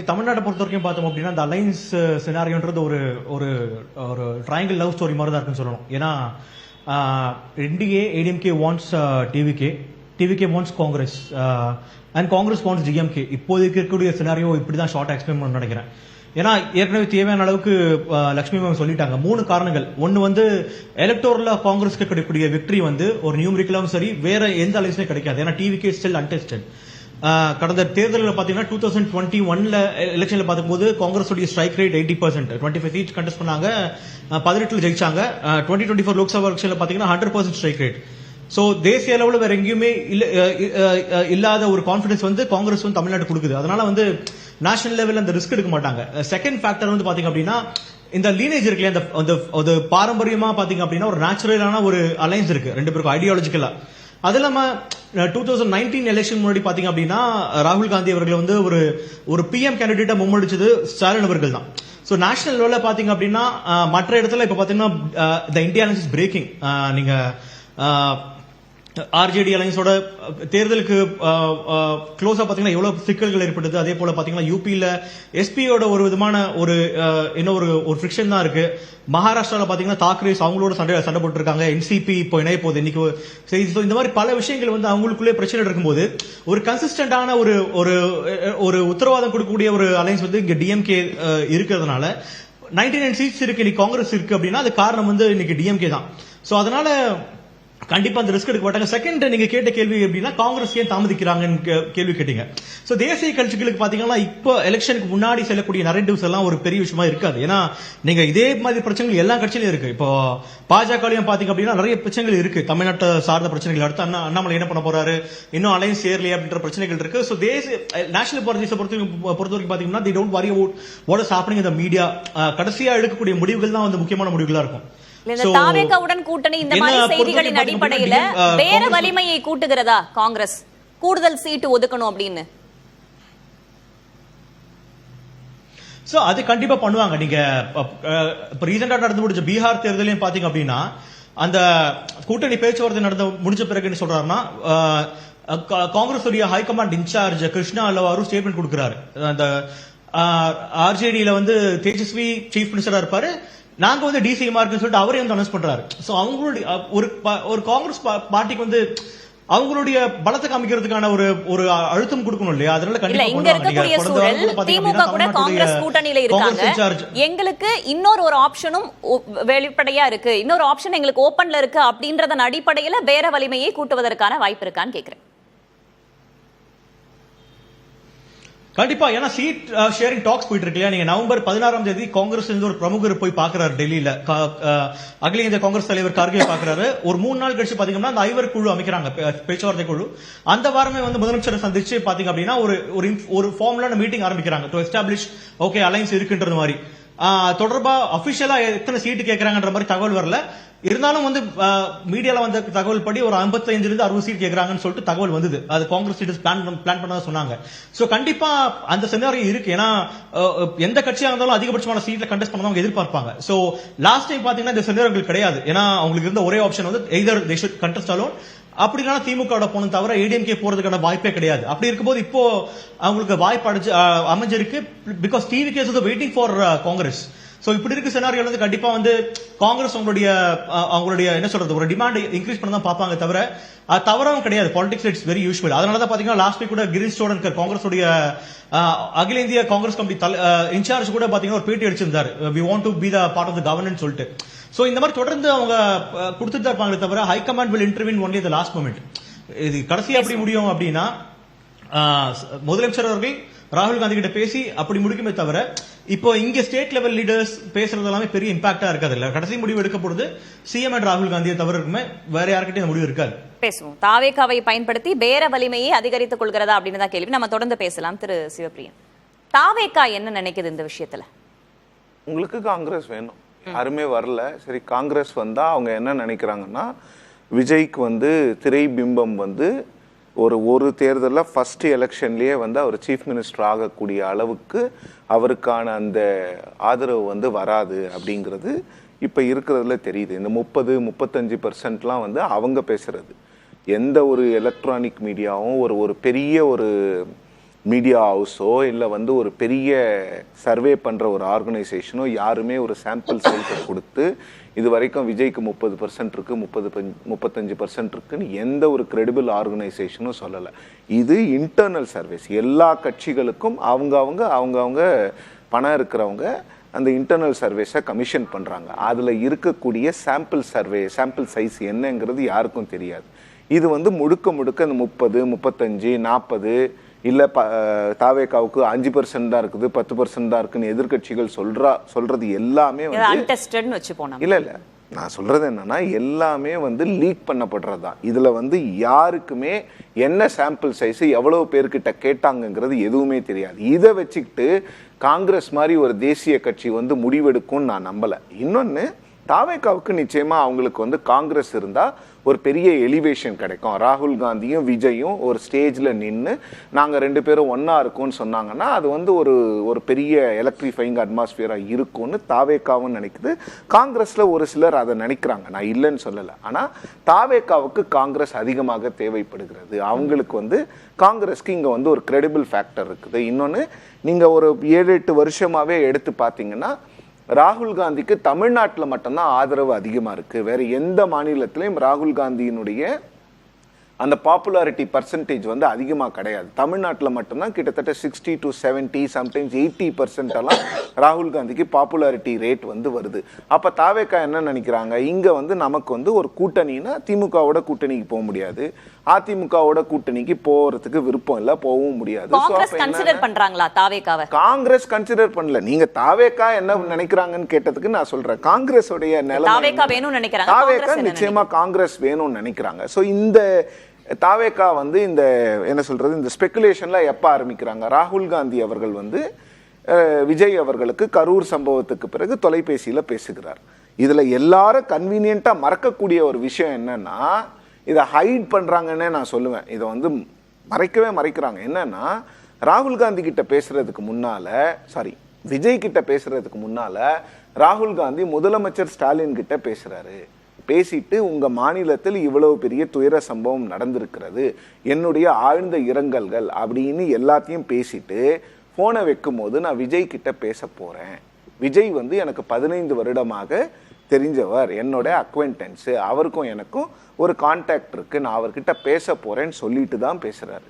தமிழ்நாட்டை பொறுத்த வரைக்கும் பார்த்தோம் அப்படின்னா இந்த அலைன்ஸ் சினாரியோன்றது ஒரு ஒரு ஒரு ட்ரையாங்கிள் லவ் ஸ்டோரி மாதிரி தான் இருக்குன்னு சொல்லணும். ஏன்னா NDA ADMK wants TVK wants Congress and Congress wants DMK. இப்போதைக்கு இருக்கக்கூடிய சினாரியோ இப்படி தான் ஷார்ட் எக்ஸ்பிளைன் பண்ண நினைக்கிறேன். ஏன்னா ஏற்கனவே தேவையான அளவுக்கு லட்சுமி மேம் சொல்லிட்டாங்க. 3 காரணங்கள். ஒன்னு வந்து எலக்டோரல் காங்கிரஸ்க்கு கிடைக்கக்கூடிய விக்டரி வந்து ஒரு நியூமரிக்கலாவும் சரி வேற எந்த அலைன்ஸ்லயும் கிடைக்காது. ஏன்னா டிவிகே ஸ்டில் அன்டெஸ்டட். கடந்த தேர்தலில் பாத்தீங்கன்னா 2021 எலெக்ஷன்ல பார்க்கும்போது Congress strike rate 80%, 25 seat contest பண்ணாங்க, 18 ஜெயிச்சாங்க. 2024 லோக்சபா எலெக்ஷன்ல பாத்தீங்கன்னா 100% ஸ்ட்ரைக் ரேட். சோ தேசிய அளவில் வேற எங்கேயுமே இல்லாத ஒரு கான்பிடன்ஸ் வந்து காங்கிரஸ் வந்து தமிழ்நாடு கொடுக்குது. அதனால வந்து நேஷனல் லெவலில் அந்த ரிஸ்க் எடுக்க மாட்டாங்க. செகண்ட் ஃபேக்டர் வந்து பாத்தீங்க அப்படின்னா இந்த லீனேஜ் இருக்கு இல்லையா, அந்த பாரம்பரியமா பாத்தீங்க அப்படின்னா ஒரு நேச்சுரலான ஒரு அலைன்ஸ் இருக்கு ரெண்டு பேருக்கும் ஐடியாலஜிக்கலா. அது இல்லாம 2019 எலெக்ஷன் முன்னாடி பாத்தீங்க அப்படின்னா ராகுல் காந்தி அவர்கள் வந்து ஒரு பிஎம் கேண்டிடேட்டா முன்னெடுச்சது ஸ்டாலின் அவர்கள் தான். சோ நேஷனல் லெவல்ல பாத்தீங்க அப்படின்னா மற்ற இடத்துல இப்ப பாத்தீங்கன்னா த இந்தியா அலைன்ஸ் இஸ் பிரேக்கிங். நீங்க ஆர்ஜேடி அலைன்ஸோட தேர்தலுக்கு க்ளோஸா பாத்தீங்கன்னா எவ்வளவு சிக்கல்கள் ஏற்பட்டது. அதே போல பாத்தீங்கன்னா யூபியில எஸ்பியோட ஒரு விதமான ஒரு இன்னொரு ஃபிரிக்ஷன் தான் இருக்கு. மகாராஷ்டிரால பாத்தீங்கன்னா தாக்கரேஸ் அவங்களோட சண்டை போட்டு இருக்காங்க. என்சிபி இப்போ இணைய போகுது இன்னைக்கு. இந்த மாதிரி பல விஷயங்கள் வந்து அவங்களுக்குள்ளே பிரச்சனை இருக்கும்போது ஒரு கன்சிஸ்டன்டான ஒரு உத்தரவாதம் கொடுக்கக்கூடிய ஒரு அலைன்ஸ் வந்து இங்க டிஎம்கே இருக்கிறதுனால 99 சீட்ஸ் இருக்கு இன்னைக்கு காங்கிரஸ் இருக்கு அப்படின்னா அது காரணம் வந்து இன்னைக்கு டிஎம்கே தான். சோ அதனால கண்டிப்பா அந்த ரிஸ்க் எடுக்க மாட்டாங்க. செகண்ட் நீங்க கேட்ட கேள்வி எப்படின்னா காங்கிரஸ் ஏன் தாமதிக்கிறாங்கன்னு கேள்வி கேட்டீங்க. சோ தேசிய கட்சிகளுக்கு பாத்தீங்கன்னா இப்போ எலெக்ஷனுக்கு முன்னாடி செல்லக்கூடிய நரேட்டிவ்ஸ் எல்லாம் ஒரு பெரிய விஷயமா இருக்காது. ஏன்னா நீங்க இதே மாதிரி பிரச்சனைகள் எல்லா கட்சியிலும் இருக்கு. இப்போ பாஜகலையும் பாத்தீங்க அப்படின்னா நிறைய பிரச்சனைகள் இருக்கு. தமிழ்நாட்டை சார்ந்த பிரச்சனைகள். அடுத்து அண்ணாமலை என்ன பண்ண போறாரு, இன்னும் அலைன்ஸ் சேரலையா அப்படின்ற பிரச்சனைகள் இருக்கு. சோ தேசிய நேஷனல் பாலிட்டிக்ஸ் பொறுத்தவரைக்கும் பாத்தீங்கன்னா they don't worry about what is happening in the media. கடைசியா எடுக்கக்கூடிய முடிவுகள் தான் வந்து முக்கியமான முடிவுகளா இருக்கும். தாவேகாவுடன் கூட்டணி இந்த மாதிரி செய்திகளின் அடிப்படையில வேற வலிமையை கூட்டுகிறதா காங்கிரஸ், கூடுதல் சீட்டு ஒதுக்கணும் அப்படின்னு? சோ அது கண்டிப்பா பண்ணுவாங்க. நீங்க ரீசெண்டா நடந்து முடிஞ்ச பீகார் தேர்தலையும் பாத்தீங்க அப்படின்னா அந்த கூட்டணி பேச்சுவார்த்தை நடந்து முடிஞ்ச பிறகு என்ன சொல்றாருன்னா Congress high command incharge Krishna Allavaru statement கொடுக்கிறாரு. அந்த ஆர்ஜேடியில வந்து தேஜஸ்வி சீஃப் மினிஸ்டரா இருப்பாரு, நாங்க வந்து டிசிஎம்ஆர் சொல்லிட்டு அவரே வந்து அனௌன்ஸ் பண்றாரு. சோ அவங்களுடைய ஒரு காங்கிரஸ் பார்ட்டிக்கு வந்து அவங்களுடைய பலத்தை காமிக்கிறதுக்கான ஒரு அழுத்தம் கொடுக்கணும் இல்லையா? அதனால கண்டிப்பா திமுக கூட காங்கிரஸ் கூட்டணியில இருக்காங்க. எங்களுக்கு இன்னொரு ஆப்ஷனும் வெளிப்படையா இருக்கு, இன்னொரு ஆப்ஷன் எங்களுக்கு ஓபன்ல இருக்கு அப்படின்றதன் அடிப்படையில வேற வலிமையை கூட்டுவதற்கான வாய்ப்பு இருக்கான்னு கேக்குறேன். கண்டிப்பா. ஏன்னா சீட் ஷேரிங் டாக்ஸ் போயிட்டு இருக்கு இல்லையா? நீங்க நவம்பர் 16ஆம் தேதி காங்கிரஸ் ஒரு பிரமுகர் போய் பாக்குறாரு டெல்லியில. அகில இந்திய காங்கிரஸ் தலைவர் கார்கே பாக்குறாரு. ஒரு 3 நாள் கழிச்சு பாத்தீங்கன்னா அந்த ஐவர் குழு அமைக்கிறாங்க, பேச்சுவார்த்தை குழு. அந்த வாரமே வந்து முதலமைச்சரை சந்திச்சு பாத்தீங்க அப்படின்னா ஒரு ஃபார்முலான மீட்டிங் ஆரம்பிக்கிறாங்க டு எஸ்டாப்ளிஷ் ஓகே அலைன்ஸ் இருக்குன்றது மாதிரி. தொடர்பா அபிஷியலா எத்தனை சீட்டு கேட்கறாங்கன்ற மாதிரி தகவல் வரல. இருந்தாலும் வந்து மீடியால வந்த தகவல் படி ஒரு 55-60 சீட் கேட்கறாங்கன்னு சொல்லிட்டு தகவல் வந்தது. அது காங்கிரஸ் சீட் பிளான் பண்ணதா சொன்னாங்க. சோ கண்டிப்பா அந்த சினாரியோ இருக்கு. ஏன்னா எந்த கட்சியா இருந்தாலும் அதிகபட்சமான சீட்ல கண்டெஸ்ட் பண்ணவங்க எதிர்பார்ப்பாங்க. சோ லாஸ்ட் டைம் பாத்தீங்கன்னா இந்த சினாரியோ கிடையாது. ஏன்னா அவங்களுக்கு இருந்த ஒரே ஆப்ஷன் வந்து either they should contest alone, அப்படின்னா திமுக போன தவிர ஏடிஎம்கே போறதுக்கான வாய்ப்பே கிடையாது. அப்படி இருக்கும்போது இப்போ அவங்களுக்கு வாய்ப்பு அமைஞ்சிருக்கு. Because TVK is waiting for Congress. So இப்படி இருக்க சினாரியோ வந்து கண்டிப்பா வந்து காங்கிரஸ் அவங்களுடைய என்ன சொல்றது ஒரு டிமாண்ட் இன்க்ரீஸ் பண்ண தான் பாப்பாங்க தவிர அது தவறாவும் கிடையாது. Politics it's very usual. அதனாலதான் பாத்தீங்கன்னா லாஸ்ட் வீக் கூட கிரீஷ் சோடன்கர் காங்கிரஸ் அகில இந்திய காங்கிரஸ் கமிட்டி இன்சார்ஜ் கூட பாத்தீங்கன்னா ஒரு பேட்டி அடிச்சிருந்தாரு, we want to be the part of the governance சொல்லிட்டு. சோ இந்த மாதிரி தொடர்ந்து அவங்க கொடுத்துட்டு தான் இருப்பாங்களே தவிர high command will intervene only the last moment. இது கடைசியா எப்படி முடியும் அப்படின்னா முதலமைச்சர் அவர்கள் ராகுல் காந்தி கிட்ட பேசி அப்படி முடிக்குமே தவிர இப்போ இங்க ஸ்டேட் லெவல் லீடர்ஸ் பேசுறது எல்லாமே பெரிய இம்பாக்டா இருக்காது. இல்ல கடைசி முடிவு எடுக்க போறது சிஎம் அண்ட் ராகுல் காந்தியை தவிர இருக்குமே, வேற யாருக்கிட்டையும் முடிவு இருக்காது. பேசுவோம். தாவேகாவை பயன்படுத்தி பேர வலிமையை அதிகரித்துக் கொள்கிறதா அப்படின்னு தான் கேள்வி. நம்ம தொடர்ந்து பேசலாம். திரு சிவபிரியன், தாவேகா என்ன நினைக்குது இந்த விஷயத்துல? உங்களுக்கு காங்கிரஸ் வேணும், யாருமே வரல. சரி, காங்கிரஸ் வந்தா அவங்க என்ன நினைக்கிறாங்கன்னா, விஜய்க்கு வந்து திரை பிம்பம் வந்து ஒரு தேர்தலில் ஃபர்ஸ்ட் எலெக்ஷன்லேயே வந்து அவர் சீஃப் மினிஸ்டர் ஆகக்கூடிய அளவுக்கு அவருக்கான அந்த ஆதரவு வந்து வராது அப்படிங்கிறது இப்போ இருக்கிறதுல தெரியுது. இந்த 30-35% வந்து அவங்க பேசுறது. எந்த ஒரு எலக்ட்ரானிக் மீடியாவும் ஒரு பெரிய ஒரு மீடியா ஹவுஸோ இல்லை வந்து ஒரு பெரிய சர்வே பண்ணுற ஒரு ஆர்கனைசேஷனோ யாருமே ஒரு சாம்பிள் சைஸை கொடுத்து இது வரைக்கும் விஜய்க்கு 30% இருக்கு, 35% இருக்குன்னு எந்த ஒரு கிரெடிபிள் ஆர்கனைசேஷனும் சொல்லலை. இது இன்டர்னல் சர்வேஸ். எல்லா கட்சிகளுக்கும் அவங்க பணம் இருக்கிறவங்க அந்த இன்டர்னல் சர்வேஸை கமிஷன் பண்ணுறாங்க. அதில் இருக்கக்கூடிய சாம்பிள் சைஸ் என்னங்கிறது யாருக்கும் தெரியாது. இது வந்து முழுக்க அந்த 30, 35, 40 இல்லை தாவேகாவுக்கு 5% தான் இருக்குது, 10% தான் இருக்குன்னு எதிர்கட்சிகள் சொல்றது எல்லாமே வந்து இல்ல நான் சொல்றது என்னன்னா எல்லாமே வந்து லீக் பண்ணப்படுறது தான். இதுல வந்து யாருக்குமே என்ன சாம்பிள் சைஸ் எவ்வளவு பேர்கிட்ட கேட்டாங்கிறது எதுவுமே தெரியாது. இதை வச்சுக்கிட்டு காங்கிரஸ் மாதிரி ஒரு தேசிய கட்சி வந்து முடிவெடுக்கும்னு நான் நம்பல. இன்னொன்னு, தாவேகாவுக்கு நிச்சயமா அவங்களுக்கு வந்து காங்கிரஸ் இருந்தா ஒரு பெரிய எலிவேஷன் கிடைக்கும். ராகுல் காந்தியும் விஜயும் ஒரு ஸ்டேஜ்ல நின்று நாங்க 2 பேரும் ஒன்னா இருக்கோம்னு சொன்னாங்கன்னா அது வந்து ஒரு பெரிய எலக்ட்ரிஃபைங் அட்மாஸ்பியரா இருக்கும்னு தாவேகாவும் நினைக்குது. காங்கிரஸ்ல ஒரு சிலர் அதை நினைக்கிறாங்க, நான் இல்லைன்னு சொல்லலை. ஆனா தாவேகாவுக்கு காங்கிரஸ் அதிகமாக தேவைப்படுகிறது. அவங்களுக்கு வந்து காங்கிரஸ்க்கு இங்க வந்து ஒரு கிரெடிபிள் ஃபேக்டர் இருக்குது. இன்னொன்னு, நீங்க ஒரு 7-8 வருஷமாவே எடுத்து பார்த்தீங்கன்னா ராகுல் காந்திக்கு தமிழ்நாட்டில் மட்டும்தான் ஆதரவு அதிகமாக இருக்குது. வேற எந்த மாநிலத்திலையும் ராகுல் காந்தியினுடைய அந்த பாப்புலாரிட்டி பர்சன்டேஜ் வந்து அதிகமாக கிடையாது. தமிழ்நாட்டில் மட்டும்தான் கிட்டத்தட்ட 60 to 70 சம்டைம்ஸ் 80% எல்லாம் ராகுல் காந்திக்கு பாப்புலாரிட்டி ரேட் வந்து வருது. அப்போ தாவேகா என்ன நினைக்கிறாங்க, இங்கே வந்து நமக்கு வந்து ஒரு கூட்டணினா திமுகவோட கூட்டணிக்கு போக முடியாது, அதிமுகவோட கூட்டணிக்கு போறதுக்கு விருப்பம் இல்ல, போகவும் முடியாது. காங்கிரஸ் கன்சிடர் பண்ணல. நீங்க தாவேகா என்ன நினைக்கிறாங்கன்னு கேட்டதுக்கு நான் சொல்றேன், காங்கிரஸ் உடைய நிலைமை தாவேகா நிச்சயமா காங்கிரஸ் வேணும்னு நினைக்கிறாங்க. சோ இந்த தாவேகா வந்து இந்த என்ன சொல்றது, இந்த ஸ்பெகுலேஷன்ல எப்ப ஆரம்பிக்கிறாங்க, ராகுல் காந்தி அவர்கள் வந்து விஜய் அவர்களுக்கு கரூர் சம்பவத்துக்கு பிறகு தொலைபேசியில பேசுகிறார். இதுல எல்லாரும் கன்வீனியன்ட்டா மறக்கக்கூடிய ஒரு விஷயம் என்னன்னா, இதை ஹைட் பண்றாங்கன்னே நான் சொல்லுவேன். இதை வந்து மறைக்கிறாங்க. என்னன்னா, ராகுல் காந்தி கிட்ட பேசுறதுக்கு முன்னால, விஜய் கிட்ட பேசுறதுக்கு முன்னால ராகுல் காந்தி முதலமைச்சர் ஸ்டாலின் கிட்ட பேசுறாரு. பேசிட்டு உங்க மாநிலத்தில் இவ்வளவு பெரிய துயர சம்பவம் நடந்திருக்கிறது, என்னுடைய ஆழ்ந்த இரங்கல்கள் அப்படின்னு எல்லாத்தையும் பேசிட்டு போனை வைக்கும் போது, நான் விஜய் கிட்ட பேச போறேன், விஜய் வந்து எனக்கு 15 வருடமாக தெரிஞ்சவர், என்னோட அக்வைண்டன்ஸ், அவருக்கும் எனக்கும் ஒரு கான்டாக்ட் இருக்கு, நான் அவர்கிட்ட பேச போறேன்னு சொல்லிட்டு தான் பேசுறாரு.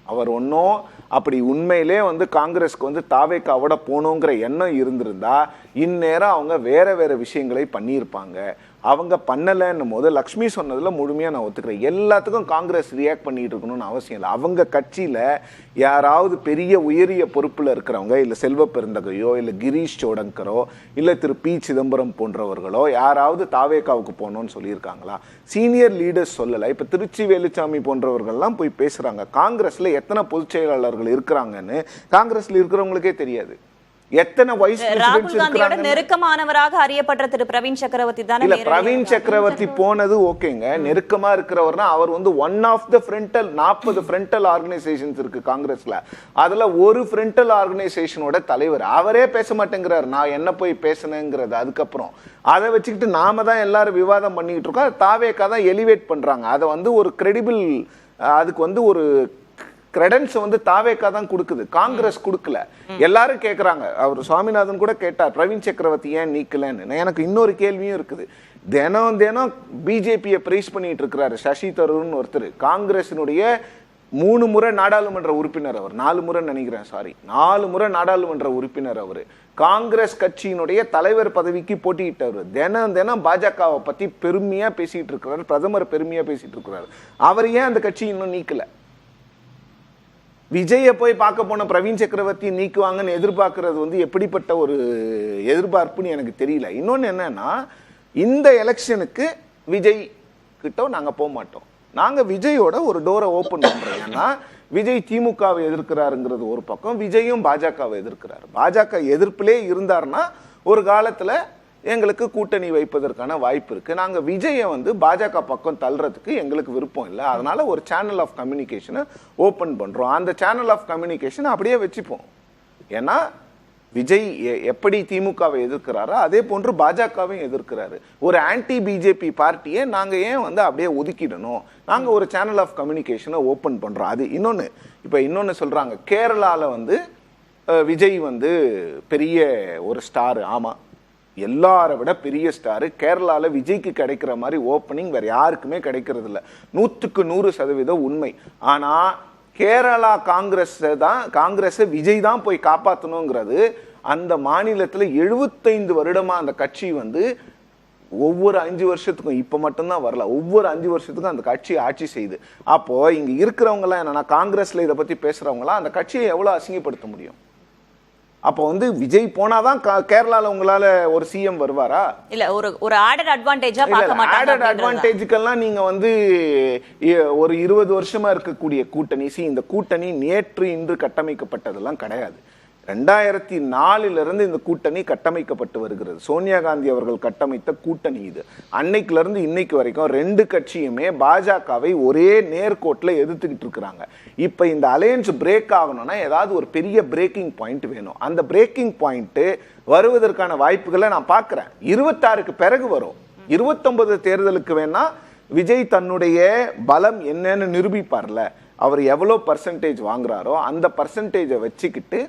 அவர் ஒன்றும் அப்படி உண்மையிலே வந்து காங்கிரஸ்க்கு வந்து தாவேகாவோட போகணுங்கிற எண்ணம் இருந்திருந்தா இந்நேரம் அவங்க வேற விஷயங்களை பண்ணியிருப்பாங்க. அவங்க பண்ணலைன்னும் போது லக்ஷ்மி சொன்னதுல முழுமையாக நான் ஒத்துக்கிறேன். எல்லாத்துக்கும் காங்கிரஸ் ரியாக்ட் பண்ணிட்டு இருக்கணும்னு அவசியம் இல்லை. அவங்க கட்சியில யாராவது பெரிய உயரிய பொறுப்புல இருக்கிறவங்க, இல்லை செல்வ பெருந்தகையோ, இல்லை கிரீஷ் சோடங்கரோ, இல்லை திரு பி சிதம்பரம் போன்றவர்களோ யாராவது தாவேகாவுக்கு போகணும்னு சொல்லியிருக்காங்களா? சீனியர் லீடர்ஸ் சொல்லலை. இப்ப திருச்சி வேலுச்சாமி போன்றவர்கள்லாம் போய் பேசுறாங்க. காங்கிரஸ்ல எத்தனை பொதுச் செயலாளர்கள் இருக்கிறாங்கன்னு காங்கிரஸ்ல இருக்கிறவங்களுக்கே தெரியாது. எத்தனை வைஸ் ராகுல் காந்தியோட நெருக்கமானவராக அறியப்பட்ட திரு பிரவீன் சக்கரவர்த்தி தானே. இல்ல, பிரவீன் சக்கரவர்த்தி போனது ஓகேங்க, நெருக்கமா இருக்கிறவர்னா அவர் வந்து one of the frontal 40 frontal organisations இருக்கு காங்கிரஸ்ல. அதுல ஒரு ஃப்ரண்டல் ஆர்கனைசேஷனோட தலைவர் அவரே பேச மாட்டேங்கிறார், நான் என்ன போய் பேசணுங்கிறது. அதுக்கப்புறம் அதை வச்சுக்கிட்டு நாம தான் எல்லாரும் விவாதம் பண்ணிக்கிட்டு இருக்கோம். தாவேகா தான் எலிவேட் பண்றாங்க. அதை வந்து ஒரு கிரெடிபிள், அதுக்கு வந்து ஒரு கிரெடன்ஸ் வந்து தாவேகா தான் கொடுக்குது, காங்கிரஸ் கொடுக்கல. எல்லாரும் கேட்கறாங்க. அவர் சுவாமிநாதன் கூட கேட்டார், பிரவீன் சக்கரவர்த்தி ஏன் நீக்கலன்னு. எனக்கு இன்னொரு கேள்வியும் இருக்குது. தினம் பிஜேபியை பிரைஸ் பண்ணிட்டு இருக்கிறாரு சசி தரூர்னு ஒருத்தர், காங்கிரசினுடைய 3 முறை நாடாளுமன்ற உறுப்பினர் அவர், 4 முறை நினைக்கிறேன், 4 முறை நாடாளுமன்ற உறுப்பினர் அவர், காங்கிரஸ் கட்சியினுடைய தலைவர் பதவிக்கு போட்டியிட்டவர். தினம் பாஜகவை பத்தி பெருமையா பேசிட்டு இருக்கிறார், பிரதமர் பெருமையா பேசிட்டு இருக்கிறார். அவர் ஏன் அந்த கட்சி இன்னும் நீக்கல? விஜயை போய் பார்க்க போன பிரவீன் சக்கரவர்த்தி நீக்குவாங்கன்னு எதிர்பார்க்கறது வந்து எப்படிப்பட்ட ஒரு எதிர்பார்ப்புன்னு எனக்கு தெரியல. இன்னொன்று என்னன்னா, இந்த எலெக்ஷனுக்கு விஜய் கிட்ட நாங்கள் போக மாட்டோம். நாங்கள் விஜயோட ஒரு டோரை ஓப்பன் பண்ணுறோம். ஏன்னா விஜய் திமுகவை எதிர்க்கிறாருங்கிறது ஒரு பக்கம், விஜயும் பாஜகவை எதிர்க்கிறாரு. பாஜக எதிர்ப்பிலே இருந்தார்னா ஒரு காலத்தில் எங்களுக்கு கூட்டணி வைப்பதற்கான வாய்ப்பு இருக்கு. நாங்க விஜயை வந்து பாஜக பக்கம் தள்ளுறதுக்கு எங்களுக்கு விருப்பம் இல்லை. அதனால ஒரு சேனல் ஆஃப் கம்யூனிகேஷனை ஓபன் பண்றோம். அந்த சேனல் ஆஃப் கம்யூனிகேஷன் அப்படியே வச்சுப்போம். ஏன்னா விஜய் எப்படி திமுகவை எதிர்க்கிறாரோ அதே போன்று பாஜகவையும் எதிர்க்கிறாரு. ஒரு ஆன்டி பிஜேபி பார்ட்டியை நாங்க ஏன் வந்து அப்படியே ஒதுக்கிடணும்? நாங்க ஒரு சேனல் ஆஃப் கம்யூனிகேஷனை ஓபன் பண்றோம். அது இன்னொன்னு சொல்றாங்க, கேரளால வந்து விஜய் வந்து பெரிய ஒரு ஸ்டார். ஆமா, எல்லாரை விட பெரிய ஸ்டாரு. கேரளால விஜய்க்கு கிடைக்கிற மாதிரி ஓப்பனிங் வேற யாருக்குமே கிடைக்கிறது இல்லை. 100% உண்மை. ஆனா கேரளா காங்கிரஸ் விஜய் தான் போய் காப்பாற்றணுங்கிறது. அந்த மாநிலத்தில் 75 வருடமா அந்த கட்சி வந்து ஒவ்வொரு 5 வருஷத்துக்கும், இப்ப மட்டும்தான் வரல, ஒவ்வொரு 5 வருஷத்துக்கும் அந்த கட்சி ஆட்சி செய்யுது. அப்போ இங்க இருக்கிறவங்க எல்லாம் என்னன்னா, காங்கிரஸ்ல இதை பத்தி பேசுறவங்க எல்லாம் அந்த கட்சியை எவ்வளவு அசிங்கப்படுத்த முடியும்? அப்போ வந்து விஜய் போனாதான் கேரளால உங்களால ஒரு சிஎம் வருவாரா? இல்ல, ஒரு ஆடட் அட்வான்டேஜா பார்க்க மாட்டாங்க. ஆடட் அட்வான்டேஜ்க்கெல்லாம் நீங்க வந்து ஒரு 20 வருஷமா இருக்கக்கூடிய கூட்டணி, இந்த கூட்டணி நேற்று இன்று கட்டமைக்கப்பட்டதெல்லாம் கிடையாது. 2004 இருந்து இந்த கூட்டணி கட்டமைக்கப்பட்டு வருகிறது. சோனியா காந்தி அவர்கள் கட்டமைத்த கூட்டணி இது. அன்னைக்குல இருந்து இன்னைக்கு வரைக்கும் 2 கட்சியுமே பாஜகவை ஒரே நேர்கோட்டில் எதிர்த்துக்கிட்டு இருக்கிறாங்க. இப்ப இந்த அலையன்ஸ் பிரேக் ஆகணும்னா ஏதாவது ஒரு பெரிய பிரேக்கிங் பாயிண்ட் வேணும். அந்த பிரேக்கிங் பாயிண்ட் வருவதற்கான வாய்ப்புகளை நான் பார்க்கிறேன். 26க்கு பிறகு வரும். 29 தேர்தலுக்கு வேணா விஜய் தன்னுடைய பலம் என்னன்னு நிரூபிப்பார்ல. அவர் எவ்வளவு பர்சன்டேஜ் வாங்குறாரோ அந்த பர்சன்டேஜை வச்சுக்கிட்டு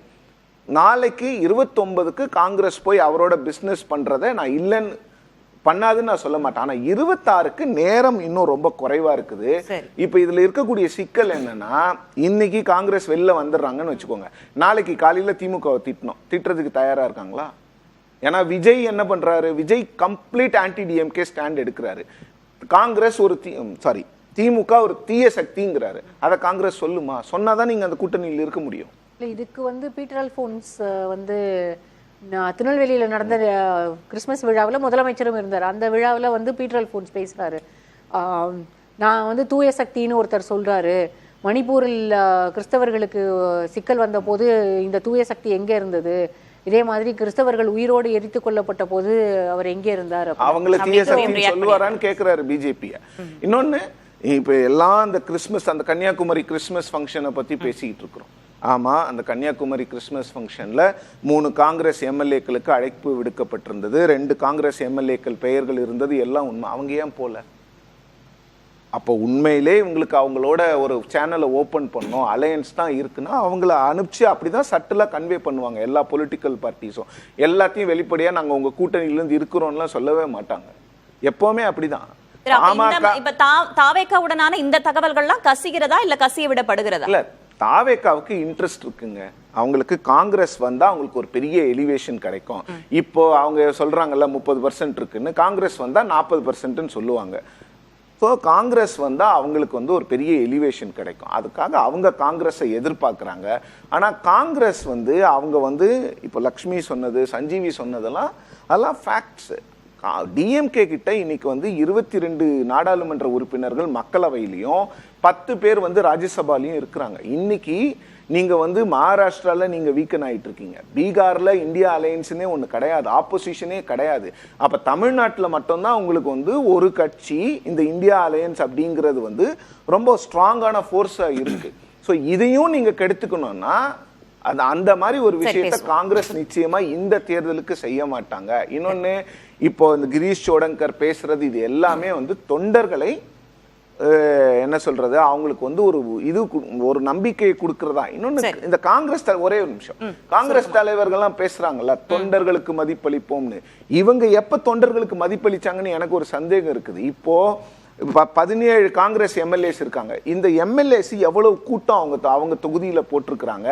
நாளைக்கு 29க்கு காங்கிரஸ் போய் அவரோட பிசினஸ் பண்றதை நான் இல்லைன்னு பண்ணாதுன்னு நான் சொல்ல மாட்டேன். ஆனா 26க்கு நேரம் இன்னும் ரொம்ப குறைவா இருக்குது. இப்ப இதுல இருக்கக்கூடிய சிக்கல் என்னன்னா, இன்னைக்கு காங்கிரஸ் வெளில வந்துடுறாங்கன்னு வச்சுக்கோங்க, நாளைக்கு காலையில திமுக திட்டுறதுக்கு தயாரா இருக்காங்களா? ஏன்னா விஜய் என்ன பண்றாரு, Vijay complete anti DMK stand எடுக்கிறாரு. காங்கிரஸ் திமுக ஒரு தீய சக்திங்கிறாரு. அதை காங்கிரஸ் சொல்லுமா? சொன்னாதான் நீங்க அந்த கூட்டணியில் இருக்க முடியும். இதுக்கு வந்து பீட்டர் அல்போன்ஸ் வந்து திருநெல்வேலியில் நடந்த கிறிஸ்மஸ் விழாவில் முதலமைச்சரும் இருந்தார். அந்த விழாவில் வந்து பீட்டர் அல்போன்ஸ் பேசுறாரு, நான் வந்து தூய சக்தின்னு ஒருத்தர் சொல்றாரு, மணிப்பூரில் கிறிஸ்தவர்களுக்கு சிக்கல் வந்த போது இந்த தூய சக்தி எங்கே இருந்தது, இதே மாதிரி கிறிஸ்தவர்கள் உயிரோடு எரித்து கொல்லப்பட்ட போது அவர் எங்கே இருந்தார், அவங்களை தீய சக்தி சொல்லுவாரான்னு கேட்கிறாரு பிஜேபி. இன்னொன்னு, இப்ப எல்லாம் அந்த கிறிஸ்மஸ், அந்த கன்னியாகுமரி கிறிஸ்மஸ் ஃபங்க்ஷனை பத்தி பேசிக்கிட்டு இருக்கிறோம். ஆமா, அந்த கன்னியாகுமரி கிறிஸ்மஸ் ஃபங்க்ஷன்ல 3 காங்கிரஸ் எம்எல்ஏக்களுக்கு அழைப்பு விடுக்கப்பட்டிருந்தது. 2 காங்கிரஸ் எம்எல்ஏக்கள் பெயர்கள் இருந்தது. எல்லாம் உண்மை. அவங்க ஏன் போல? அப்போ உண்மையிலே உங்களுக்கு அவங்களோட ஒரு சேனலை ஓபன் பண்ணோம், அலையன்ஸ் தான் இருக்குன்னா அவங்கள அனுப்பிச்சு அப்படிதான் சட்டலா கன்வே பண்ணுவாங்க. எல்லா பொலிட்டிக்கல் பார்ட்டிஸும் எல்லாத்தையும் வெளிப்படையா நாங்க உங்க கூட்டணியிலிருந்து இருக்கிறோம்லாம் சொல்லவே மாட்டாங்க. எப்பவுமே அப்படிதான். இப்ப தாவேக்காவுடனான இந்த தகவல்கள்லாம் கசிகிறதா இல்ல கசிய விடப்படுகிறதா? இல்ல, தாவேக்காவுக்கு இன்ட்ரெஸ்ட் இருக்குங்க. அவங்களுக்கு காங்கிரஸ் வந்தா அவங்களுக்கு ஒரு பெரிய எலிவேஷன் கிடைக்கும். இப்போ அவங்க சொல்றாங்கல்ல 30% இருக்குன்னு, காங்கிரஸ் வந்தா 40% சொல்லுவாங்க. ஸோ காங்கிரஸ் வந்தா அவங்களுக்கு வந்து ஒரு பெரிய எலிவேஷன் கிடைக்கும். அதுக்காக அவங்க காங்கிரஸை எதிர்பார்க்குறாங்க. ஆனா காங்கிரஸ் வந்து அவங்க வந்து இப்போ லக்ஷ்மி சொன்னது, சஞ்சீவி சொன்னதெல்லாம் அதெல்லாம் ஃபேக்ட்ஸ். டிஎம்கே கிட்ட இன்னைக்கு வந்து 22 நாடாளுமன்ற உறுப்பினர்கள் மக்களவையிலையும் 10 பேர் வந்து ராஜ்யசபாலையும் இருக்கிறாங்க. இன்னைக்கு நீங்க வந்து மகாராஷ்டிரால நீங்க வீக்கன் ஆயிட்டு இருக்கீங்க. பீகார்ல இந்தியா அலையன்ஸ்னே ஒண்ணு கிடையாது, ஆப்போசிஷனே கிடையாது. அப்ப தமிழ்நாட்டுல மட்டும்தான் உங்களுக்கு வந்து ஒரு கட்சி, இந்த இந்தியா அலையன்ஸ் அப்படிங்கிறது வந்து ரொம்ப ஸ்ட்ராங்கான ஃபோர்ஸா இருக்கு. ஸோ இதையும் நீங்க கெடுத்துக்கணும்னா அந்த மாதிரி ஒரு விஷயத்த காங்கிரஸ் நிச்சயமா இந்த தேர்தலுக்கு செய்ய மாட்டாங்க. இன்னொன்னு, இப்போ இந்த கிரீஷ் சோடங்கர் பேசுறது இது எல்லாமே வந்து தொண்டர்களை என்ன சொல்றது, அவங்களுக்கு வந்து ஒரு நம்பிக்கையை கொடுக்கறதா. இன்னொன்னு, இந்த காங்கிரஸ் ஒரே ஒரு நிமிஷம், காங்கிரஸ் தலைவர்கள்லாம் பேசுறாங்கல்ல தொண்டர்களுக்கு மதிப்பளிப்போம்னு, இவங்க எப்ப தொண்டர்களுக்கு மதிப்பளிச்சாங்கன்னு எனக்கு ஒரு சந்தேகம் இருக்குது. இப்போ 17 காங்கிரஸ் எம்எல்ஏஸ் இருக்காங்க. இந்த எம்எல்ஏஸ் எவ்வளவு கூட்டம் அவங்க தொகுதியில போட்டிருக்கிறாங்க.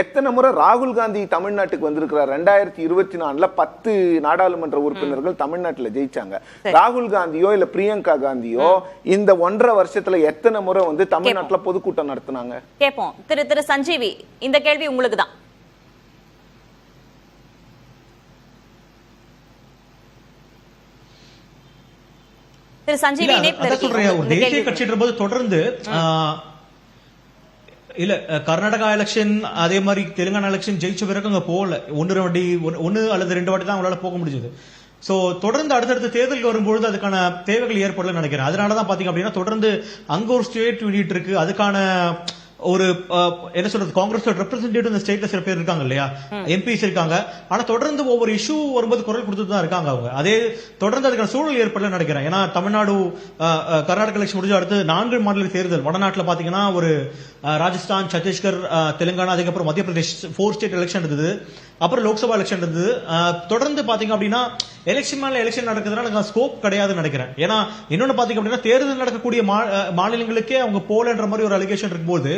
எத்தனை முறை ராகுல் காந்தி தமிழ்நாட்டுக்கு வந்திருக்கிறார். 2024 10 நாடாளுமன்ற உறுப்பினர்கள் தமிழ்நாட்டுல ஜெயிச்சாங்க. ராகுல் காந்தியோ இல்ல பிரியங்கா காந்தியோ இந்த 1.5 வருஷத்துல எத்தனை முறை வந்து தமிழ்நாட்டுல பொதுக்கூட்டம் நடத்தினாங்க? கேட்போம். திரு சஞ்சீவி, இந்த கேள்வி உங்களுக்கு தான். திரு சஞ்சீவி, தேசிய கட்சின்ற போது தொடர்ந்து இல்ல கர்நாடகா எலெக்ஷன் அதே மாதிரி தெலுங்கானா எலெக்ஷன் ஜெயிச்ச பிறகு அங்க போகல. ஒன்னு அல்லது 2 வாட்டி தான் அவங்களால போக முடிஞ்சது. சோ தொடர்ந்து அடுத்தடுத்த தேர்தலுக்கு வரும்பொழுது அதுக்கான தேவைகள் ஏற்படல நினைக்கிறேன். அதனாலதான் பாத்தீங்க அப்படின்னா தொடர்ந்து அங்க ஒரு ஸ்டேட் யூனிட் இருக்கு. அதுக்கான ஒரு என்ன சொல்றது, காங்கிரஸ் ரெப்ரசன்டேட்டிவ் இந்த ஸ்டேட்ல சில பேர் இருக்காங்க இல்லையா, எம்பிஸ் இருக்காங்க. ஆனா தொடர்ந்து ஒவ்வொரு இஷ்யூ வரும்போது குரல் கொடுத்துட்டு தான் இருக்காங்க அவங்க. அதே தொடர்ந்து அதுக்கான சூழல் ஏற்படல நினைக்கிறேன். ஏன்னா தமிழ்நாடு கர்நாடக எலெக்ஷன் முடிஞ்ச அடுத்து 4 மாநில தேர்தல். வடநாட்டுல பாத்தீங்கன்னா ஒரு ராஜஸ்தான், சத்தீஸ்கர், தெலுங்கானா, அதுக்கப்புறம் மத்திய பிரதேஷ் 4 ஸ்டேட் எலெக்ஷன் இருந்தது. அப்புறம் லோக்சபா எலெக்ஷன் இருந்தது. தொடர்ந்து பாத்தீங்க அப்படின்னா எலெக்ஷன் மேல எலெக்ஷன் நடக்குதுன்னா ஸ்கோப் கிடையாதுன்னு நினைக்கிறேன். ஏன்னா இன்னொன்னு பாத்தீங்க அப்படின்னா தேர்தல் நடக்கக்கூடிய மாநிலங்களுக்கே அவங்க போலன்ற மாதிரி ஒரு அலிகேஷன் இருக்கும்போது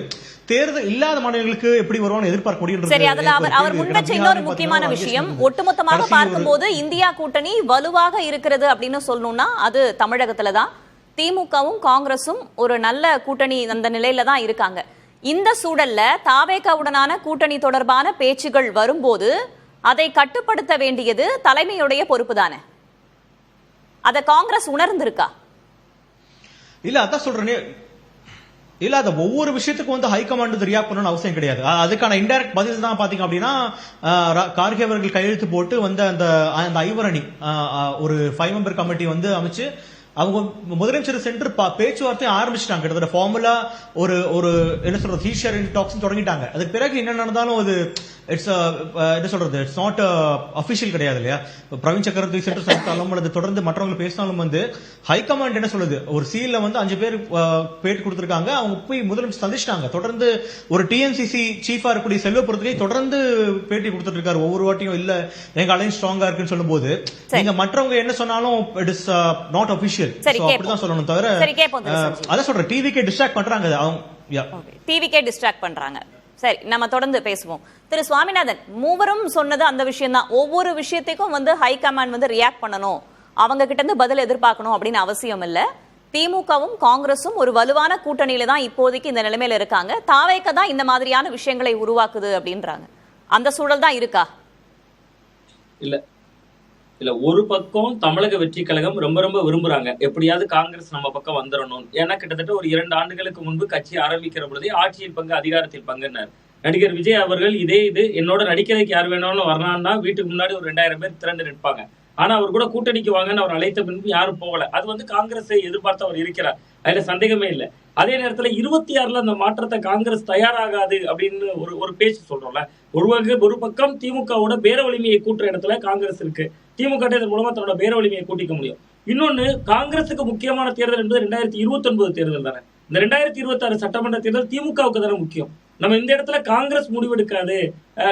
தேர்தல் இல்லாத மாநிலங்களுக்கு எப்படி வருவான்னு எதிர்பார்க்க முடியும். சரி, அதுல அவர் முன்வச்ச இன்னொரு முக்கியமான விஷயம், ஒட்டுமொத்தமாக பார்க்கும்போது இந்தியா கூட்டணி வலுவாக இருக்கிறது அப்படின்னு சொல்லணும்னா அது தமிழகத்துல தான். திமுகவும் காங்கிரசும் ஒரு நல்ல கூட்டணி அந்த நிலையில தான் இருக்காங்க. இந்த சூழல்ல தாவேகாவுடனான கூட்டணி தொடர்பான பேச்சுகள் வரும்போது அதை கட்டுப்படுத்த வேண்டியது தலைமையுடைய பொறுப்பு தானே. அத காங்கிரஸ் உணர்ந்திருக்கா? இல்ல அதான் சொல்றேன். இல்ல அத ஒவ்வொரு விஷயத்துக்கும் வந்து ஹைகமாண்ட் ரியாக்ட் பண்ணணும்னு அவசியம் கிடையாது. அதுக்கான இன்டைரக்ட் பதில் தான் பாத்தீங்க அப்படின்னா கார்கே அவர்கள் கையெழுத்து போட்டு வந்து அந்த ஐவரணி ஒரு 5 மெம்பர் கமிட்டி வந்து அமைச்சு அவங்க முதலமைச்சர் சென்று பேச்சுவார்த்தை ஆரம்பிச்சிட்டாங்க. கிட்டத்தட்ட ஃபார்முலா ஒரு என்ன சொல்றது ஹீஷர் டாக்ஸ் தொடங்கிட்டாங்க. அதுக்கு பிறகு என்ன நடந்தாலும் அது இட்ஸ் என்ன சொல்றது இட்ஸ் நாட் அபிஷியல் கிடையாது இல்லையா. பிரவீன் சக்கரவர்த்தி சென்று சந்தித்தாலும் அல்லது தொடர்ந்து மற்றவங்க பேசினாலும் வந்து ஹைகமாண்ட் என்ன சொல்லுது, ஒரு சீல்ல வந்து 5 பேர் பேட்டி கொடுத்திருக்காங்க. அவங்க போய் முதலமைச்சர் சந்திச்சிட்டாங்க. தொடர்ந்து ஒரு டிஎன்சிசி சீஃபா இருக்கக்கூடிய செல்வபுரத்திலே தொடர்ந்து பேட்டி கொடுத்துட்டு இருக்காரு ஒவ்வொரு வாட்டியும். இல்ல எங்க அலைன்ஸ் ஸ்ட்ராங்கா இருக்குன்னு சொல்லும் போது நீங்க மற்றவங்க என்ன சொன்னாலும் இட் இஸ் நாட் அபிஷியல். அப்படிதான் சொல்லணும் தவிர அதான் சொல்றேன் டிவிக்கே டிஸ்ட்ராக்ட் பண்றாங்க. டிவிக்கே டிஸ்ட்ராக்ட் பண்றாங்க. சரி, நம்ம தொடர்ந்து பேசுவோம். திரு சுவாமிநாதன், மூவரும் சொன்னது அந்த விஷயம் தான். ஒவ்வொரு விஷயத்துக்கும் வந்து ஹைகமாண்ட் வந்து ரியாக்ட் பண்ணணும், அவங்க கிட்ட இருந்து பதில் எதிர்பார்க்கணும் அப்படின்னு அவசியம் இல்ல. திமுகவும் காங்கிரசும் ஒரு வலுவான கூட்டணியில தான் இப்போதைக்கு இந்த நிலைமையில இருக்காங்க. தாவேக தான் இந்த மாதிரியான விஷயங்களை உருவாக்குது அப்படின்றாங்க. அந்த சூழல் தான் இருக்கா? இல்ல ஒரு பக்கம் தமிழக வெற்றி கழகம் ரொம்ப ரொம்ப விரும்புறாங்க எப்படியாவது காங்கிரஸ் நம்ம பக்கம் வந்துடணும். ஏன்னா கிட்டத்தட்ட ஒரு 2 ஆண்டுகளுக்கு முன்பு கட்சி ஆரம்பிக்கிற பொழுதே ஆட்சியில் பங்கு அதிகாரத்தில் பங்குன்னார் நடிகர் விஜய் அவர்கள். இது என்னோட நடிக்கிறதுக்கு யார் வேணாலும் வரலான்னா வீட்டுக்கு முன்னாடி ஒரு 2000 பேர் திரண்டு நிற்பாங்க. ஆனா அவர் கூட கூட்டணிக்கு வாங்கன்னு அவர் அழைத்த பின்பு யாரும் போகல. அது வந்து காங்கிரஸை எதிர்பார்த்து அவர் இருக்கிறார், அதுல சந்தேகமே இல்லை. அதே நேரத்துல 26ல அந்த மாற்றத்தை காங்கிரஸ் தயாராகாது அப்படின்னு ஒரு பேச்சு சொல்றோம்ல. ஒரு பக்கம் திமுகவோட பேர வலிமையை கூட்டுற இடத்துல காங்கிரஸ் இருக்கு. திமுக இதன் மூலமா தன்னோட பேர வலிமையை கூட்டிக்க முடியும். இன்னொன்னு, காங்கிரஸுக்கு முக்கியமான தேர்தல் என்பது 2029 தேர்தல் தானே. இந்த 2026 சட்டமன்ற தேர்தல் திமுகவுக்கு தானே முக்கியம். நம்ம இந்த இடத்துல காங்கிரஸ் முடிவெடுக்காது,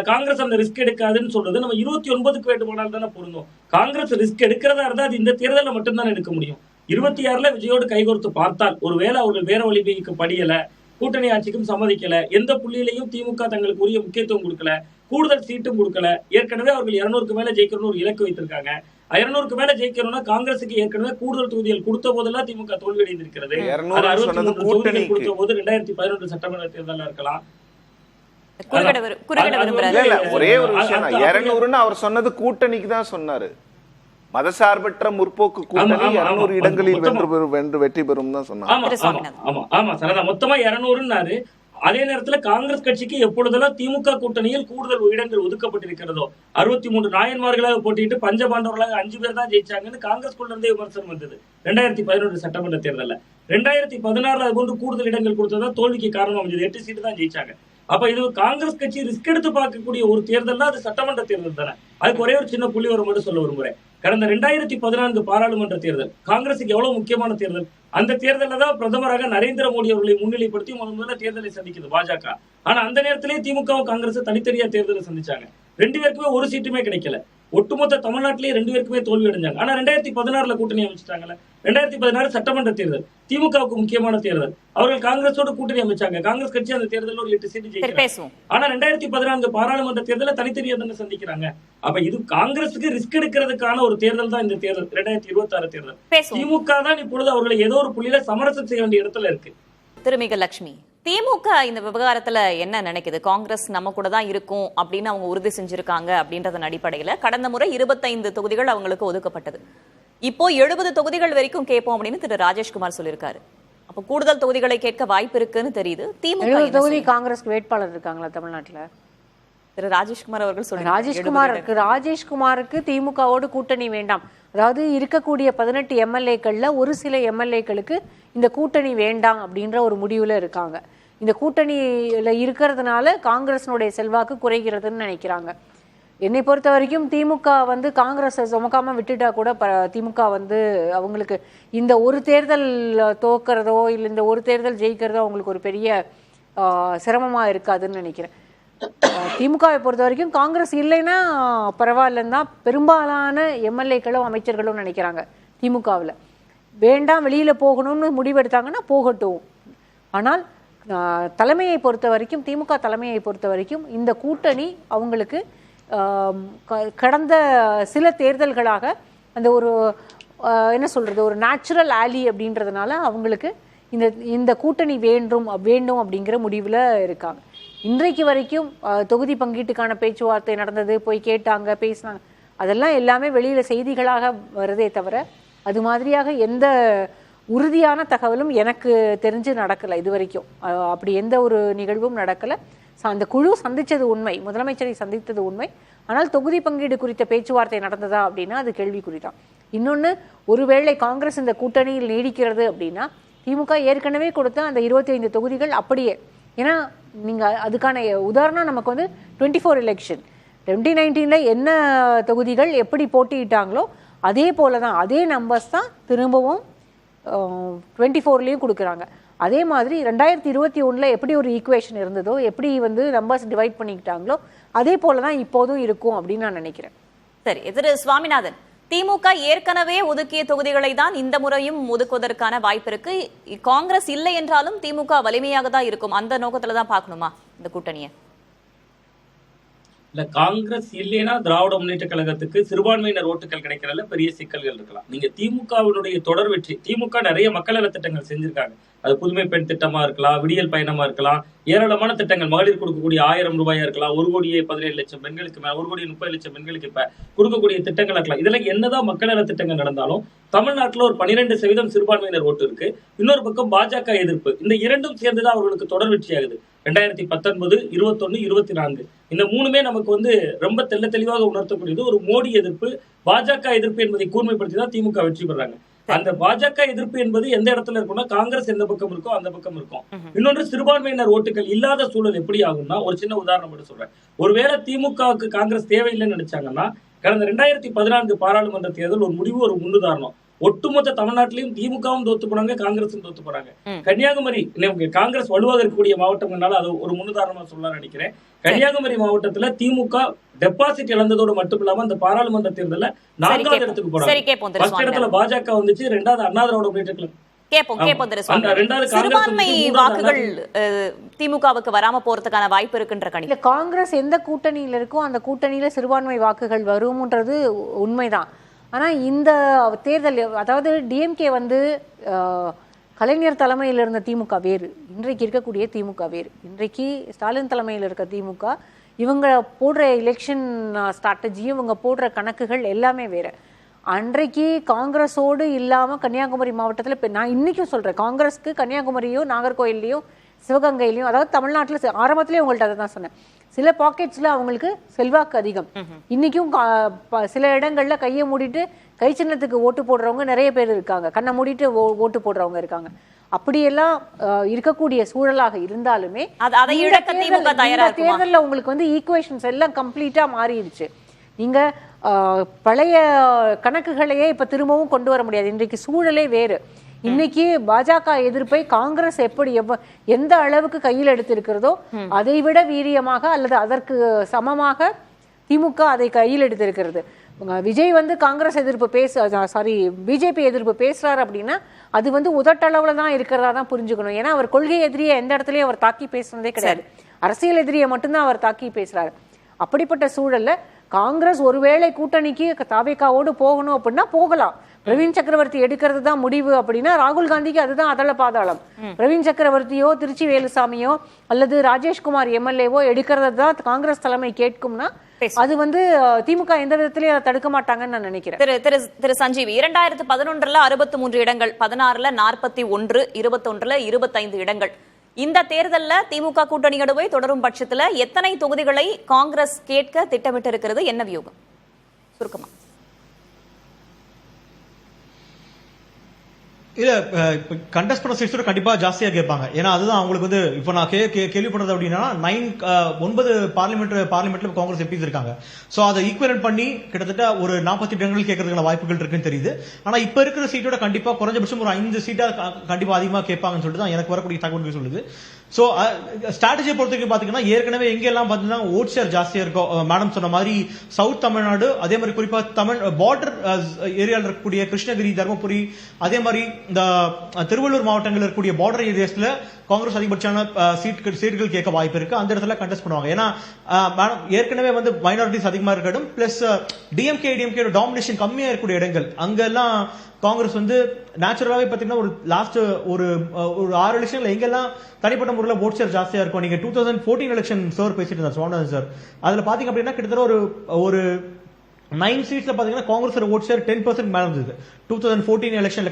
காங்கிரஸ் அந்த ரிஸ்க் எடுக்காதுன்னு சொல்றது நம்ம 29க்கு வேண்டுமானால் தானே பொருந்தும். காங்கிரஸ் ரிஸ்க் எடுக்கிறதா இருந்தா அது இந்த தேர்தலில் மட்டும்தான் எடுக்க முடியும். 26ல விஜயோடு கைகோர்த்து பார்த்தால் ஒருவேளை அவர்கள் வேற வலிமைக்கு படியல, கூட்டணி ஆட்சிக்கும் சம்மதிக்கல, எந்த புள்ளியிலையும் திமுக தங்களுக்கு உரிய முக்கியத்துவம் கொடுக்கல, கூடுதல் சீட்டும் கொடுக்கல. ஏற்கனவே அவர்கள் 200க்கு மேல ஜெயிக்கணும்னு ஒரு இலக்கு வைத்திருக்காங்க. 200க்கு மேல ஜெயிக்கணும்னா காங்கிரசுக்கு ஏற்கனவே கூடுதல் தொகுதிகள் கொடுத்த போதெல்லாம் திமுக தோல்வி அடைந்திருக்கிறது. 63 தொகுதிகள் கொடுத்த போது 2011 சட்டமன்ற தேர்தலில் இருக்கலாம். ஒரே ஒரு விஷயம், 200ன்னு அவர் சொன்னது கூட்டணிக்கு தான் சொன்னாரு. மதசார்பற்ற முற்போக்கு கூட்டணி 200 இடங்களில் வெற்றி பெறும் தான் சொன்னாங்க. ஆமா சார், மொத்தமா 200ன்னாரு. அதே நேரத்துல காங்கிரஸ் கட்சிக்கு எப்பொழுதெல்லாம் திமுக கூட்டணியில் கூடுதல் இடங்கள் ஒதுக்கப்பட்டிருக்கிறதோ, 63 நாயன்மார்களாக போட்டிட்டு பஞ்சபாண்டவர்களாக 5 பேர் தான் ஜெயிச்சாங்கன்னு காங்கிரஸ்குள்ள இருந்தே விமர்சனம் வந்தது 2011 சட்டமன்ற தேர்தலில். 2016 அது போன்று கூடுதல் இடங்கள் கொடுத்ததா தோல்விக்கு காரணம் அமைஞ்சது. 8 சீட்டு தான் ஜெயிச்சாங்க. அப்ப இது காங்கிரஸ் கட்சி ரிஸ்க் எடுத்து பார்க்கக்கூடிய ஒரு தேர்தல் அது சட்டமன்ற தேர்தல் தானே. அதுக்கு ஒரே ஒரு சின்ன புள்ளி வரும் மட்டும் சொல்ல விரும்புறேன். கடந்த 2014 பாராளுமன்ற தேர்தல் காங்கிரசுக்கு எவ்வளவு முக்கியமான தேர்தல். அந்த தேர்தலில் தான் பிரதமராக நரேந்திர மோடி அவர்களை முன்னிலைப்படுத்தி முதல்ல தேர்தலை சந்திக்குது பாஜக. ஆனா அந்த நேரத்திலேயே திமுகவும் காங்கிரஸ் தனித்தனியா தேர்தலை சந்திச்சாங்க. 2 பேருக்குமே ஒரு சீட்டுமே கிடைக்கல. ஒட்டுமொத்த தமிழ்நாட்டிலேயே 2 பேருக்குமே தோல்வி அடைஞ்சாங்க. ஆனா 2016 கூட்டணி அமைச்சிட்டாங்கல்ல. 2016 சட்டமன்ற தேர்தல் திமுகவுக்கு முக்கியமான தேர்தல். அவர்கள் காங்கிரஸோட கூட்டணி அமைச்சாங்க. காங்கிரஸ் கட்சி அந்த தேர்தலில் ஒரு 8 சீட்டு ஜெயிச்சாங்க. ஆனா 2014 பாராளுமன்ற தேர்தலில் தனித்தனியா தானே சந்திக்கிறாங்க. அப்ப இது காங்கிரஸுக்கு ரிஸ்க் எடுக்கிறதுக்கான ஒரு தேர்தல் தான் இந்த தேர்தல் 2026 தேர்தல். திமுக தான் இப்பொழுது அவர்களை ஏதோ ஒரு புள்ளியில சமரசம் செய்ய வேண்டிய இடத்துல இருக்கு. திருமிக லட்சுமி, திமுக இந்த விவகாரத்துல என்ன நினைக்குது? காங்கிரஸ் நம்ம கூட தான் இருக்கும் அப்படின்னு அவங்க உறுதி செஞ்சிருக்காங்க அப்படின்றதன் அடிப்படையில கடந்த முறை 25 தொகுதிகள் அவங்களுக்கு ஒதுக்கப்பட்டது. இப்போ 70 தொகுதிகள் வரைக்கும் கேட்போம் அப்படின்னு திரு ராஜேஷ்குமார் சொல்லியிருக்காரு. அப்ப கூடுதல் தொகுதிகளை கேட்க வாய்ப்பு இருக்குன்னு தெரியுது. திமுக தொகுதி காங்கிரஸ் வேட்பாளர் இருக்காங்களா தமிழ்நாட்டுல? திரு ராஜேஷ்குமார் அவர்கள் சொல்லி ராஜேஷ்குமாருக்கு திமுகவோடு கூட்டணி வேண்டாம். அதாவது இருக்கக்கூடிய 18 எம்எல்ஏக்கள்ல ஒரு சில எம்எல்ஏக்களுக்கு இந்த கூட்டணி வேண்டாம் அப்படின்ற ஒரு முடிவுல இருக்காங்க. இந்த கூட்டணியில இருக்கிறதுனால காங்கிரஸினுடைய செல்வாக்கு குறைகிறதுன்னு நினைக்கிறாங்க. என்னை பொறுத்த வரைக்கும் திமுக வந்து காங்கிரஸை சுமக்காம விட்டுட்டா கூட திமுக வந்து அவங்களுக்கு இந்த ஒரு தேர்தல் தோக்கிறதோ இல்லை இந்த ஒரு தேர்தல் ஜெயிக்கிறதோ அவங்களுக்கு ஒரு பெரிய சிரமமா இருக்காதுன்னு நினைக்கிறேன். திமுகவை பொறுத்த வரைக்கும் காங்கிரஸ் இல்லைன்னா பரவாயில்லன்னு தான் பெரும்பாலான எம்எல்ஏக்களும் அமைச்சர்களும் நினைக்கிறாங்க. திமுகவில் வேண்டாம், வெளியில போகணும்னு முடிவெடுத்தாங்கன்னா போகட்டும். ஆனால் தலைமையை பொறுத்த வரைக்கும், திமுக தலைமையை பொறுத்த வரைக்கும் இந்த கூட்டணி அவங்களுக்கு கடந்த சில தேர்தல்களாக அந்த ஒரு என்ன சொல்றது, ஒரு நேச்சுரல் ஆலி அப்படின்றதுனால அவங்களுக்கு இந்த கூட்டணி வேண்டும் அப்படிங்கிற முடிவில் இருக்காங்க. இன்றைக்கு வரைக்கும் தொகுதி பங்கீட்டுக்கான பேச்சுவார்த்தை நடந்தது, போய் கேட்டாங்க, பேசினாங்க, அதெல்லாம் எல்லாமே வெளியில செய்திகளாக வருதே தவிர அது மாதிரியாக எந்த உறுதியான தகவலும் எனக்கு தெரிஞ்சு நடக்கலை இது வரைக்கும். அப்படி எந்த ஒரு நிகழ்வும் நடக்கலை. அந்த குழு சந்திச்சது உண்மை, முதலமைச்சரை சந்தித்தது உண்மை. ஆனால் தொகுதி பங்கீடு குறித்த பேச்சுவார்த்தை நடந்ததா அப்படின்னா அது கேள்விக்குறிதான். இன்னொன்று, ஒருவேளை காங்கிரஸ் இந்த கூட்டணியில் நீடிக்கிறது அப்படின்னா திமுக ஏற்கனவே கொடுத்த அந்த 25 தொகுதிகள் அப்படியே, ஏன்னா நீங்க அதுக்கான உதாரணம் நமக்கு வந்து 24 எலெக்ஷன் 2019 என்ன தொகுதிகள் எப்படி போட்டியிட்டாங்களோ அதே போல தான், அதே நம்பர்ஸ் தான் திரும்பவும் 24லயும் கொடுக்குறாங்க. அதே மாதிரி 2021 எப்படி ஒரு ஈக்குவேஷன் இருந்ததோ, எப்படி வந்து நம்பர்ஸ் டிவைட் பண்ணிக்கிட்டாங்களோ அதே போலதான் இப்போதும் இருக்கும் அப்படின்னு நான் நினைக்கிறேன். சரி, திரு சுவாமிநாதன், திமுக ஏற்கனவே ஒதுக்கிய தொகுதிகளை தான் இந்த முறையும் ஒதுக்குவதற்கான வாய்ப்பு இருக்கு. காங்கிரஸ் இல்லை என்றாலும் திமுக வலிமையாக தான் இருக்கும், அந்த நோக்கத்துல தான் பார்க்கணுமா இந்த கூட்டணியை? இல்ல, காங்கிரஸ் இல்லைன்னா திராவிட முன்னேற்ற கழகத்துக்கு சிறுபான்மையினர் ஓட்டுகள் கிடைக்கிறதுல பெரிய சிக்கல்கள் இருக்கலாம். நீங்க திமுகவினுடைய தொடர் வெற்றி, திமுக நிறைய மக்கள் நல திட்டங்கள் செஞ்சிருக்காங்க. அது புதுமை பெண் திட்டமா இருக்கலாம், விடியல் பயணமா இருக்கலாம், ஏராளமான திட்டங்கள், மகளிர் கொடுக்கக்கூடிய 1000 ரூபாயா இருக்கலாம், 1,17,00,000 பெண்களுக்கு மேல 1,30,00,000 பெண்களுக்கு இப்ப கொடுக்கக்கூடிய திட்டங்கள் இருக்கலாம். இதெல்லாம் என்னதான் மக்கள் நல திட்டங்கள் நடந்தாலும் தமிழ்நாட்டில் ஒரு 12% சிறுபான்மையினர் ஓட்டு இருக்கு. இன்னொரு பக்கம் பாஜக எதிர்ப்பு, இந்த இரண்டும் சேர்ந்துதான் அவர்களுக்கு தொடர் வெற்றி ஆகுது. 2019, 21, 24 இந்த மூணுமே நமக்கு வந்து ரொம்ப தெள்ள தெளிவாக உணர்த்தக்கூடியது. ஒரு மோடி எதிர்ப்பு, பாஜக எதிர்ப்பு என்பதை கூர்மைப்படுத்தி தான் திமுக வெற்றி பெறாங்க. அந்த பாஜக எதிர்ப்பு என்பது எந்த இடத்துல இருக்கும்னா காங்கிரஸ் எந்த பக்கம் இருக்கோ அந்த பக்கம் இருக்கும். இன்னொன்று, சிறுபான்மையினர் ஓட்டுகள் இல்லாத சூழல் எப்படி ஆகும்னா, ஒரு சின்ன உதாரணம் மட்டும் சொல்றேன். ஒருவேளை திமுகவுக்கு காங்கிரஸ் தேவையில்லைன்னு நினைச்சாங்கன்னா கடந்த 2014 பாராளுமன்ற தேர்தல் ஒரு முடிவு, ஒரு முன்னுதாரணம். ஒட்டுமொத்த தமிழ்நாட்டிலையும் திமுகவும் தோத்து போனாங்க, காங்கிரஸும் தோத்து போறாங்க. கன்னியாகுமரி காங்கிரஸ் வலுவாக இருக்கக்கூடிய மாவட்டம்னால அது ஒரு முன்னுதாரணமா சொல்லலாம் நினைக்கிறேன். கன்னியாகுமரி மாவட்டத்துல திமுக டெபாசிட் இழந்ததோடு மட்டும் இல்லாம அந்த பாராளுமன்ற தேர்தல்ல 4வது இடத்துக்கு போறாங்க. ஃபர்ஸ்ட் இடத்துல பாஜக வந்துச்சு, 2வது அண்ணா திராவிட முன்னேற்ற கழகம். சிறுபான்மை வாக்குகள் திமுகவுக்கு வராம போறதுக்கான வாய்ப்பு இருக்குன்ற கணிப்பு. காங்கிரஸ் எந்த கூட்டணியில இருக்கோ அந்த கூட்டணியில சிறுபான்மை வாக்குகள் வரும்ன்றது உண்மைதான். ஆனா இந்த தேர்தல், அதாவது டிஎம்கே வந்து கலைஞர் தலைமையில் இருந்த திமுக வேறு, இன்றைக்கு இருக்கக்கூடிய திமுக வேறு. இன்றைக்கு ஸ்டாலின் தலைமையில் இருக்க திமுக, இவங்க போடுற எலெக்ஷன் ஸ்ட்ராட்டஜி, இவங்க போடுற கணக்குகள் எல்லாமே வேற. அன்றைக்கு காங்கிரஸோடு இல்லாம கன்னியாகுமரி மாவட்டத்தில் நான் இன்னைக்கும் சொல்றேன், காங்கிரஸ்க்கு கன்னியாகுமரியும் நாகர்கோயிலையும் சிவகங்கையிலையும், அதாவது தமிழ்நாட்டில் ஆரம்பத்திலே உங்கள்கிட்ட அதை தான் சொன்னேன், சில பாக்கெட்ஸ்ல அவங்களுக்கு செல்வாக்கு அதிகம். இன்னைக்கும் சில இடங்கள்ல கையை மூடிட்டு கை சின்னத்துக்கு ஓட்டு போடுறவங்க நிறைய பேர் இருக்காங்க, கண்ணை மூடிட்டு ஓட்டு போடுறவங்க இருக்காங்க. அப்படியெல்லாம் இருக்கக்கூடிய சூழலாக இருந்தாலுமே தேர்தலில் உங்களுக்கு வந்து ஈக்குவேஷன்ஸ் எல்லாம் கம்ப்ளீட்டா மாறிடுச்சு. நீங்க பழைய கணக்குகளையே இப்ப திரும்பவும் கொண்டு வர முடியாது. இன்றைக்கு சூழலே வேறு. இன்னைக்கு பாஜக எதிர்ப்பை காங்கிரஸ் எப்படி எந்த அளவுக்கு கையில் எடுத்திருக்கிறதோ அதை விட வீரியமாக அல்லது அதற்கு சமமாக திமுக அதை கையில் எடுத்திருக்கிறது. விஜய் வந்து காங்கிரஸ் எதிர்ப்பு பிஜேபி எதிர்ப்பு பேசுறாரு அப்படின்னா அது வந்து உதட்டளவுல தான் இருக்கிறதா தான் புரிஞ்சுக்கணும். ஏன்னா அவர் கொள்கை எதிரியை எந்த இடத்துலயும் அவர் தாக்கி பேசுனதே கிடையாது. அரசியல் எதிரியை மட்டும்தான் அவர் தாக்கி பேசுறாரு. அப்படிப்பட்ட சூழல்ல காங்கிரஸ் ஒருவேளை கூட்டணிக்கு தாவேகாவோடு போகணும் அப்படின்னா போகலாம். பிரவீன் சக்கரவர்த்தி எடுக்கிறது தான் முடிவு அப்படின்னா ராகுல் காந்திக்கு அதுதான் அதள பாதாளம். பிரவீன் சக்கரவர்த்தியோ திருச்சி வேலுசாமியோ அல்லது ராஜேஷ்குமார் எம்எல்ஏவோ எடுக்கிறது தான் காங்கிரஸ் தலைமை கேட்கும்னா அது வந்து திமுக எந்த விதத்திலயும் அதை தடுக்க மாட்டாங்கன்னு நான் நினைக்கிறேன். திரு சஞ்சீவி, 2011 63 இடங்கள், 16 41, 21 25 இடங்கள். இந்த தேர்தலில் திமுக கூட்டணி நடுவே தொடரும் பட்சத்தில் எத்தனை தொகுதிகளை காங்கிரஸ் கேட்க திட்டமிட்டு இருக்கிறது? என்ன வியூகம் சுருக்கமா? இல்ல கண்டெஸ்ட் பண்ண சீட்ஸோட கண்டிப்பா ஜாஸ்தியா கேட்பாங்க. ஏன்னா அதுதான் அவங்களுக்கு வந்து இப்ப நான் கேள்விப்படுறது அப்படின்னா 9 பார்லிமெண்ட்ல காங்கிரஸ் எம்பிஸ் இருக்காங்க. சோ அதை ஈக்குவலன்ட் பண்ணி கிட்டத்தட்ட ஒரு 40 இடங்கள் கேட்கறதுக்கான வாய்ப்புகள் இருக்குன்னு தெரியுது. ஆனா இப்ப இருக்கிற சீட்டோட கண்டிப்பா குறைஞ்சபட்சம் ஒரு 5 சீட்டா கண்டிப்பா அதிகமா கேட்பாங்கன்னு சொல்லிட்டு தான் எனக்கு வரக்கூடிய தகவல்கள் சொல்லுது. சோ ஸ்ட்ராட்டஜியை பொறுத்தவரைக்கும் பாத்தீங்கன்னா ஏற்கனவே எங்கெல்லாம் பாத்தீங்கன்னா ஓட் ஷேர் ஜாஸ்தியா இருக்கும், மேடம் சொன்ன மாதிரி சவுத் தமிழ்நாடு, அதே மாதிரி குறிப்பா பார்டர் ஏரியாவில் இருக்கக்கூடிய கிருஷ்ணகிரி, தர்மபுரி, அதே மாதிரி இந்த திருவள்ளூர் மாவட்டங்களில் இருக்கக்கூடிய பார்டர் ஏரியாஸ்ல காங்கிரஸ் அதிகபட்சமான சீட்டுகள் கேட்க வாய்ப்பு இருக்கு. அந்த இடத்துல கண்டெஸ்ட் பண்ணுவாங்க. ஏன்னா ஏற்கனவே வந்து மைனாரிட்டிஸ் அதிகமா இருக்கட்டும், பிளஸ் டிஎம்கே டாமினேஷன் கம்மியா இருக்கக்கூடிய இடங்கள் அங்கெல்லாம் காங்கிரஸ் வந்து நேச்சுரலாவே பாத்தீங்கன்னா ஒரு லாஸ்ட் ஒரு 6 எலெக்ஷன்ல எங்கெல்லாம் தனிப்பட்ட முறையில் ஓட் ஷேர் ஜாஸ்தியா இருக்கும். நீங்க 2014 எலெக்ஷன் சார் பேசிட்டு இருந்தார் சுவாமிநாதன் சார், அதுல பாத்தீங்க அப்படின்னா கிட்டத்தட்ட ஒரு 9 சீட்ஸ்ல பாத்தீங்கன்னா காங்கிரஸ் ஓட் ஷேர் 10% மேல இருந்தது. 2014 எலெக்ஷன்ல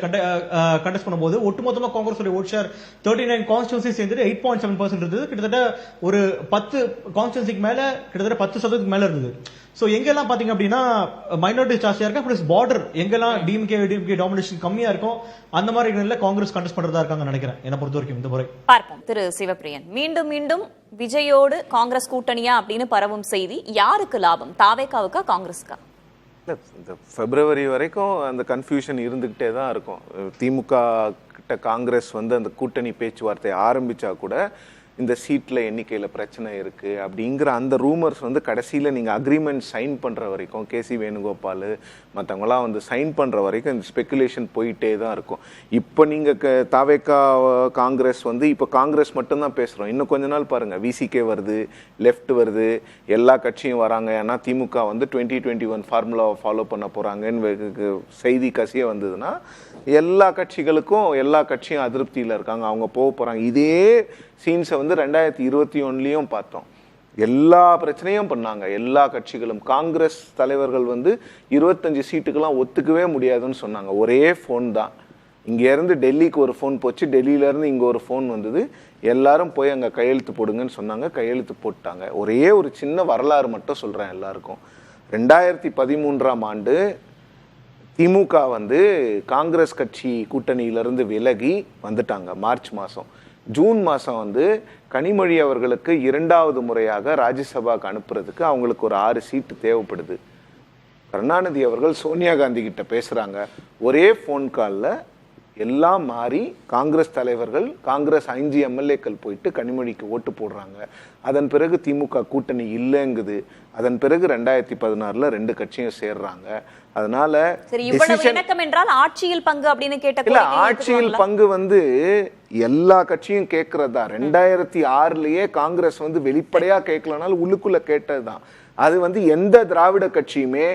கண்டெஸ்ட் பண்ணும்போது ஒட்டுமொத்தமா காங்கிரஸ் ஓட் ஷேர் 39 கான்ஸ்டிட்யூன்சி சேர்ந்து 8.7% இருந்தது. கிட்டத்தட்ட ஒரு 10 கான்ஸ்டிட்யூன்சிக்கு மேல கிட்டத்தட்ட 10% மேல இருந்தது. சோ எங்கெல்லாம் பாத்தீங்க அப்படின்னா மைனாரிட்டி ஜாஸ்தியா இருக்கு, பிளஸ் பார்டர் எங்கெல்லாம் டிஎம்கே டாமினேஷன் கம்மியா இருக்கும் அந்த மாதிரி இடங்கள்ல காங்கிரஸ் கண்டெஸ்ட் பண்றதா இருக்காங்க நினைக்கிறேன் என்ன பொறுத்த வரைக்கும் இந்த முறை. பார்ப்போம். திரு சிவப்பிரியன், மீண்டும் விஜயோடு காங்கிரஸ் கூட்டணியா அப்படின்னு பரவும் செய்தி யாருக்கு லாபம்? தாவேகாவுக்கா காங்கிரஸ்கா? இந்த பிப்ரவரி வரைக்கும் அந்த கன்ஃபியூஷன் இருந்துகிட்டே தான் இருக்கும். திமுக கிட்ட காங்கிரஸ் வந்து அந்த கூட்டணி பேச்சுவார்த்தை ஆரம்பிச்சா கூட இந்த சீட்ல எண்ணிக்கையில பிரச்சனை இருக்கு அப்படிங்கிற அந்த ரூமர்ஸ் வந்து கடைசியில நீங்க அக்ரிமெண்ட் சைன் பண்ற வரைக்கும் கேசி வேணுகோபால் மற்றவங்களாம் வந்து சைன் பண்ற வரைக்கும் இந்த ஸ்பெகுலேஷன் போயிட்டே தான் இருக்கும். இப்போ நீங்க தாவேகா காங்கிரஸ் வந்து இப்போ காங்கிரஸ் மட்டும்தான் பேசுறோம். இன்னும் கொஞ்ச நாள் பாருங்க, விசிகே வருது, லெஃப்ட் வருது, எல்லா கட்சியும் வராங்க. ஏன்னா திமுக வந்து 2021 ஃபார்முலாவை ஃபாலோ பண்ண போறாங்கன்னு செய்தி கசிய வந்ததுன்னா எல்லா கட்சிகளுக்கும் எல்லா கட்சியும் அதிருப்தியில் இருக்காங்க, அவங்க போக போறாங்க. இதே சீன்ஸை வந்து 2021 பார்த்தோம். எல்லா பிரச்சனையும் பண்ணாங்க எல்லா கட்சிகளும். காங்கிரஸ் தலைவர்கள் வந்து 25 சீட்டுக்கெல்லாம் ஒத்துக்கவே முடியாதுன்னு சொன்னாங்க. ஒரே ஃபோன் தான், இங்கேருந்து டெல்லிக்கு ஒரு ஃபோன் போச்சு, டெல்லியிலேருந்து இங்கே ஒரு ஃபோன் வந்தது, எல்லாரும் போய் அங்கே கையெழுத்து போடுங்கன்னு சொன்னாங்க, கையெழுத்து போட்டாங்க. ஒரே ஒரு சின்ன வரலாறு மட்டும் சொல்கிறேன் எல்லாருக்கும். 2013ஆம் ஆண்டு திமுக வந்து காங்கிரஸ் கட்சி கூட்டணியிலிருந்து விலகி வந்துட்டாங்க மார்ச் மாதம். ஜூன் மாதம் வந்து கனிமொழி அவர்களுக்கு 2வது முறையாக ராஜ்யசபாக்கு அனுப்புறதுக்கு அவங்களுக்கு ஒரு 6 சீட்டு தேவைப்படுது. கருணாநிதி அவர்கள் சோனியா காந்தி கிட்ட பேசுகிறாங்க. ஒரே ஃபோன் காலில் எல்லாம் மாறி காங்கிரஸ் தலைவர்கள், காங்கிரஸ் 5 எம்எல்ஏக்கள் போயிட்டு கனிமொழிக்கு ஓட்டு போடுறாங்க. அதன் பிறகு திமுக கூட்டணி இல்லைங்குது. அதன் பிறகு 2016ல் 2 கட்சியும் சேர்றாங்க. அதனால ஆட்சியில் பங்கு அப்படின்னு கேட்ட இல்ல, ஆட்சியில் பங்கு வந்து எல்லா கட்சியும் கேட்கறதா. 2006லயே காங்கிரஸ் வந்து வெளிப்படையா கேட்கலனாலும் உள்ளுக்குள்ள கேட்டதுதான். அது வந்து எந்த திராவிட கட்சியுமே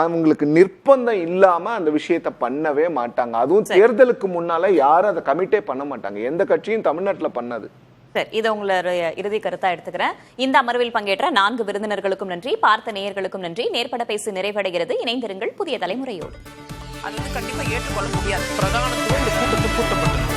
அவங்களுக்கு நிர்பந்தம் இல்லாம அந்த விஷயத்த பண்ணவே மாட்டாங்க. அதுவும் தேர்தலுக்கு முன்னால யாரும் அதை கமிட்டே பண்ண மாட்டாங்க, எந்த கட்சியும் தமிழ்நாட்டுல பண்ணது. சரி, இதை உங்களோட இறுதி கருத்தா எடுத்துக்கிறேன். இந்த அமர்வில் பங்கேற்ற 4 விருந்தினர்களுக்கும் நன்றி, பார்த்த நேயர்களுக்கும் நன்றி. நேர்பட பேசு நிறைவடைகிறது. இணைந்திருங்கள் புதிய தலைமுறையோடு. அது வந்து கண்டிப்பா ஏற்றுக்கொள்ள முடியாது. பிரதான கூட்டப்பட்டது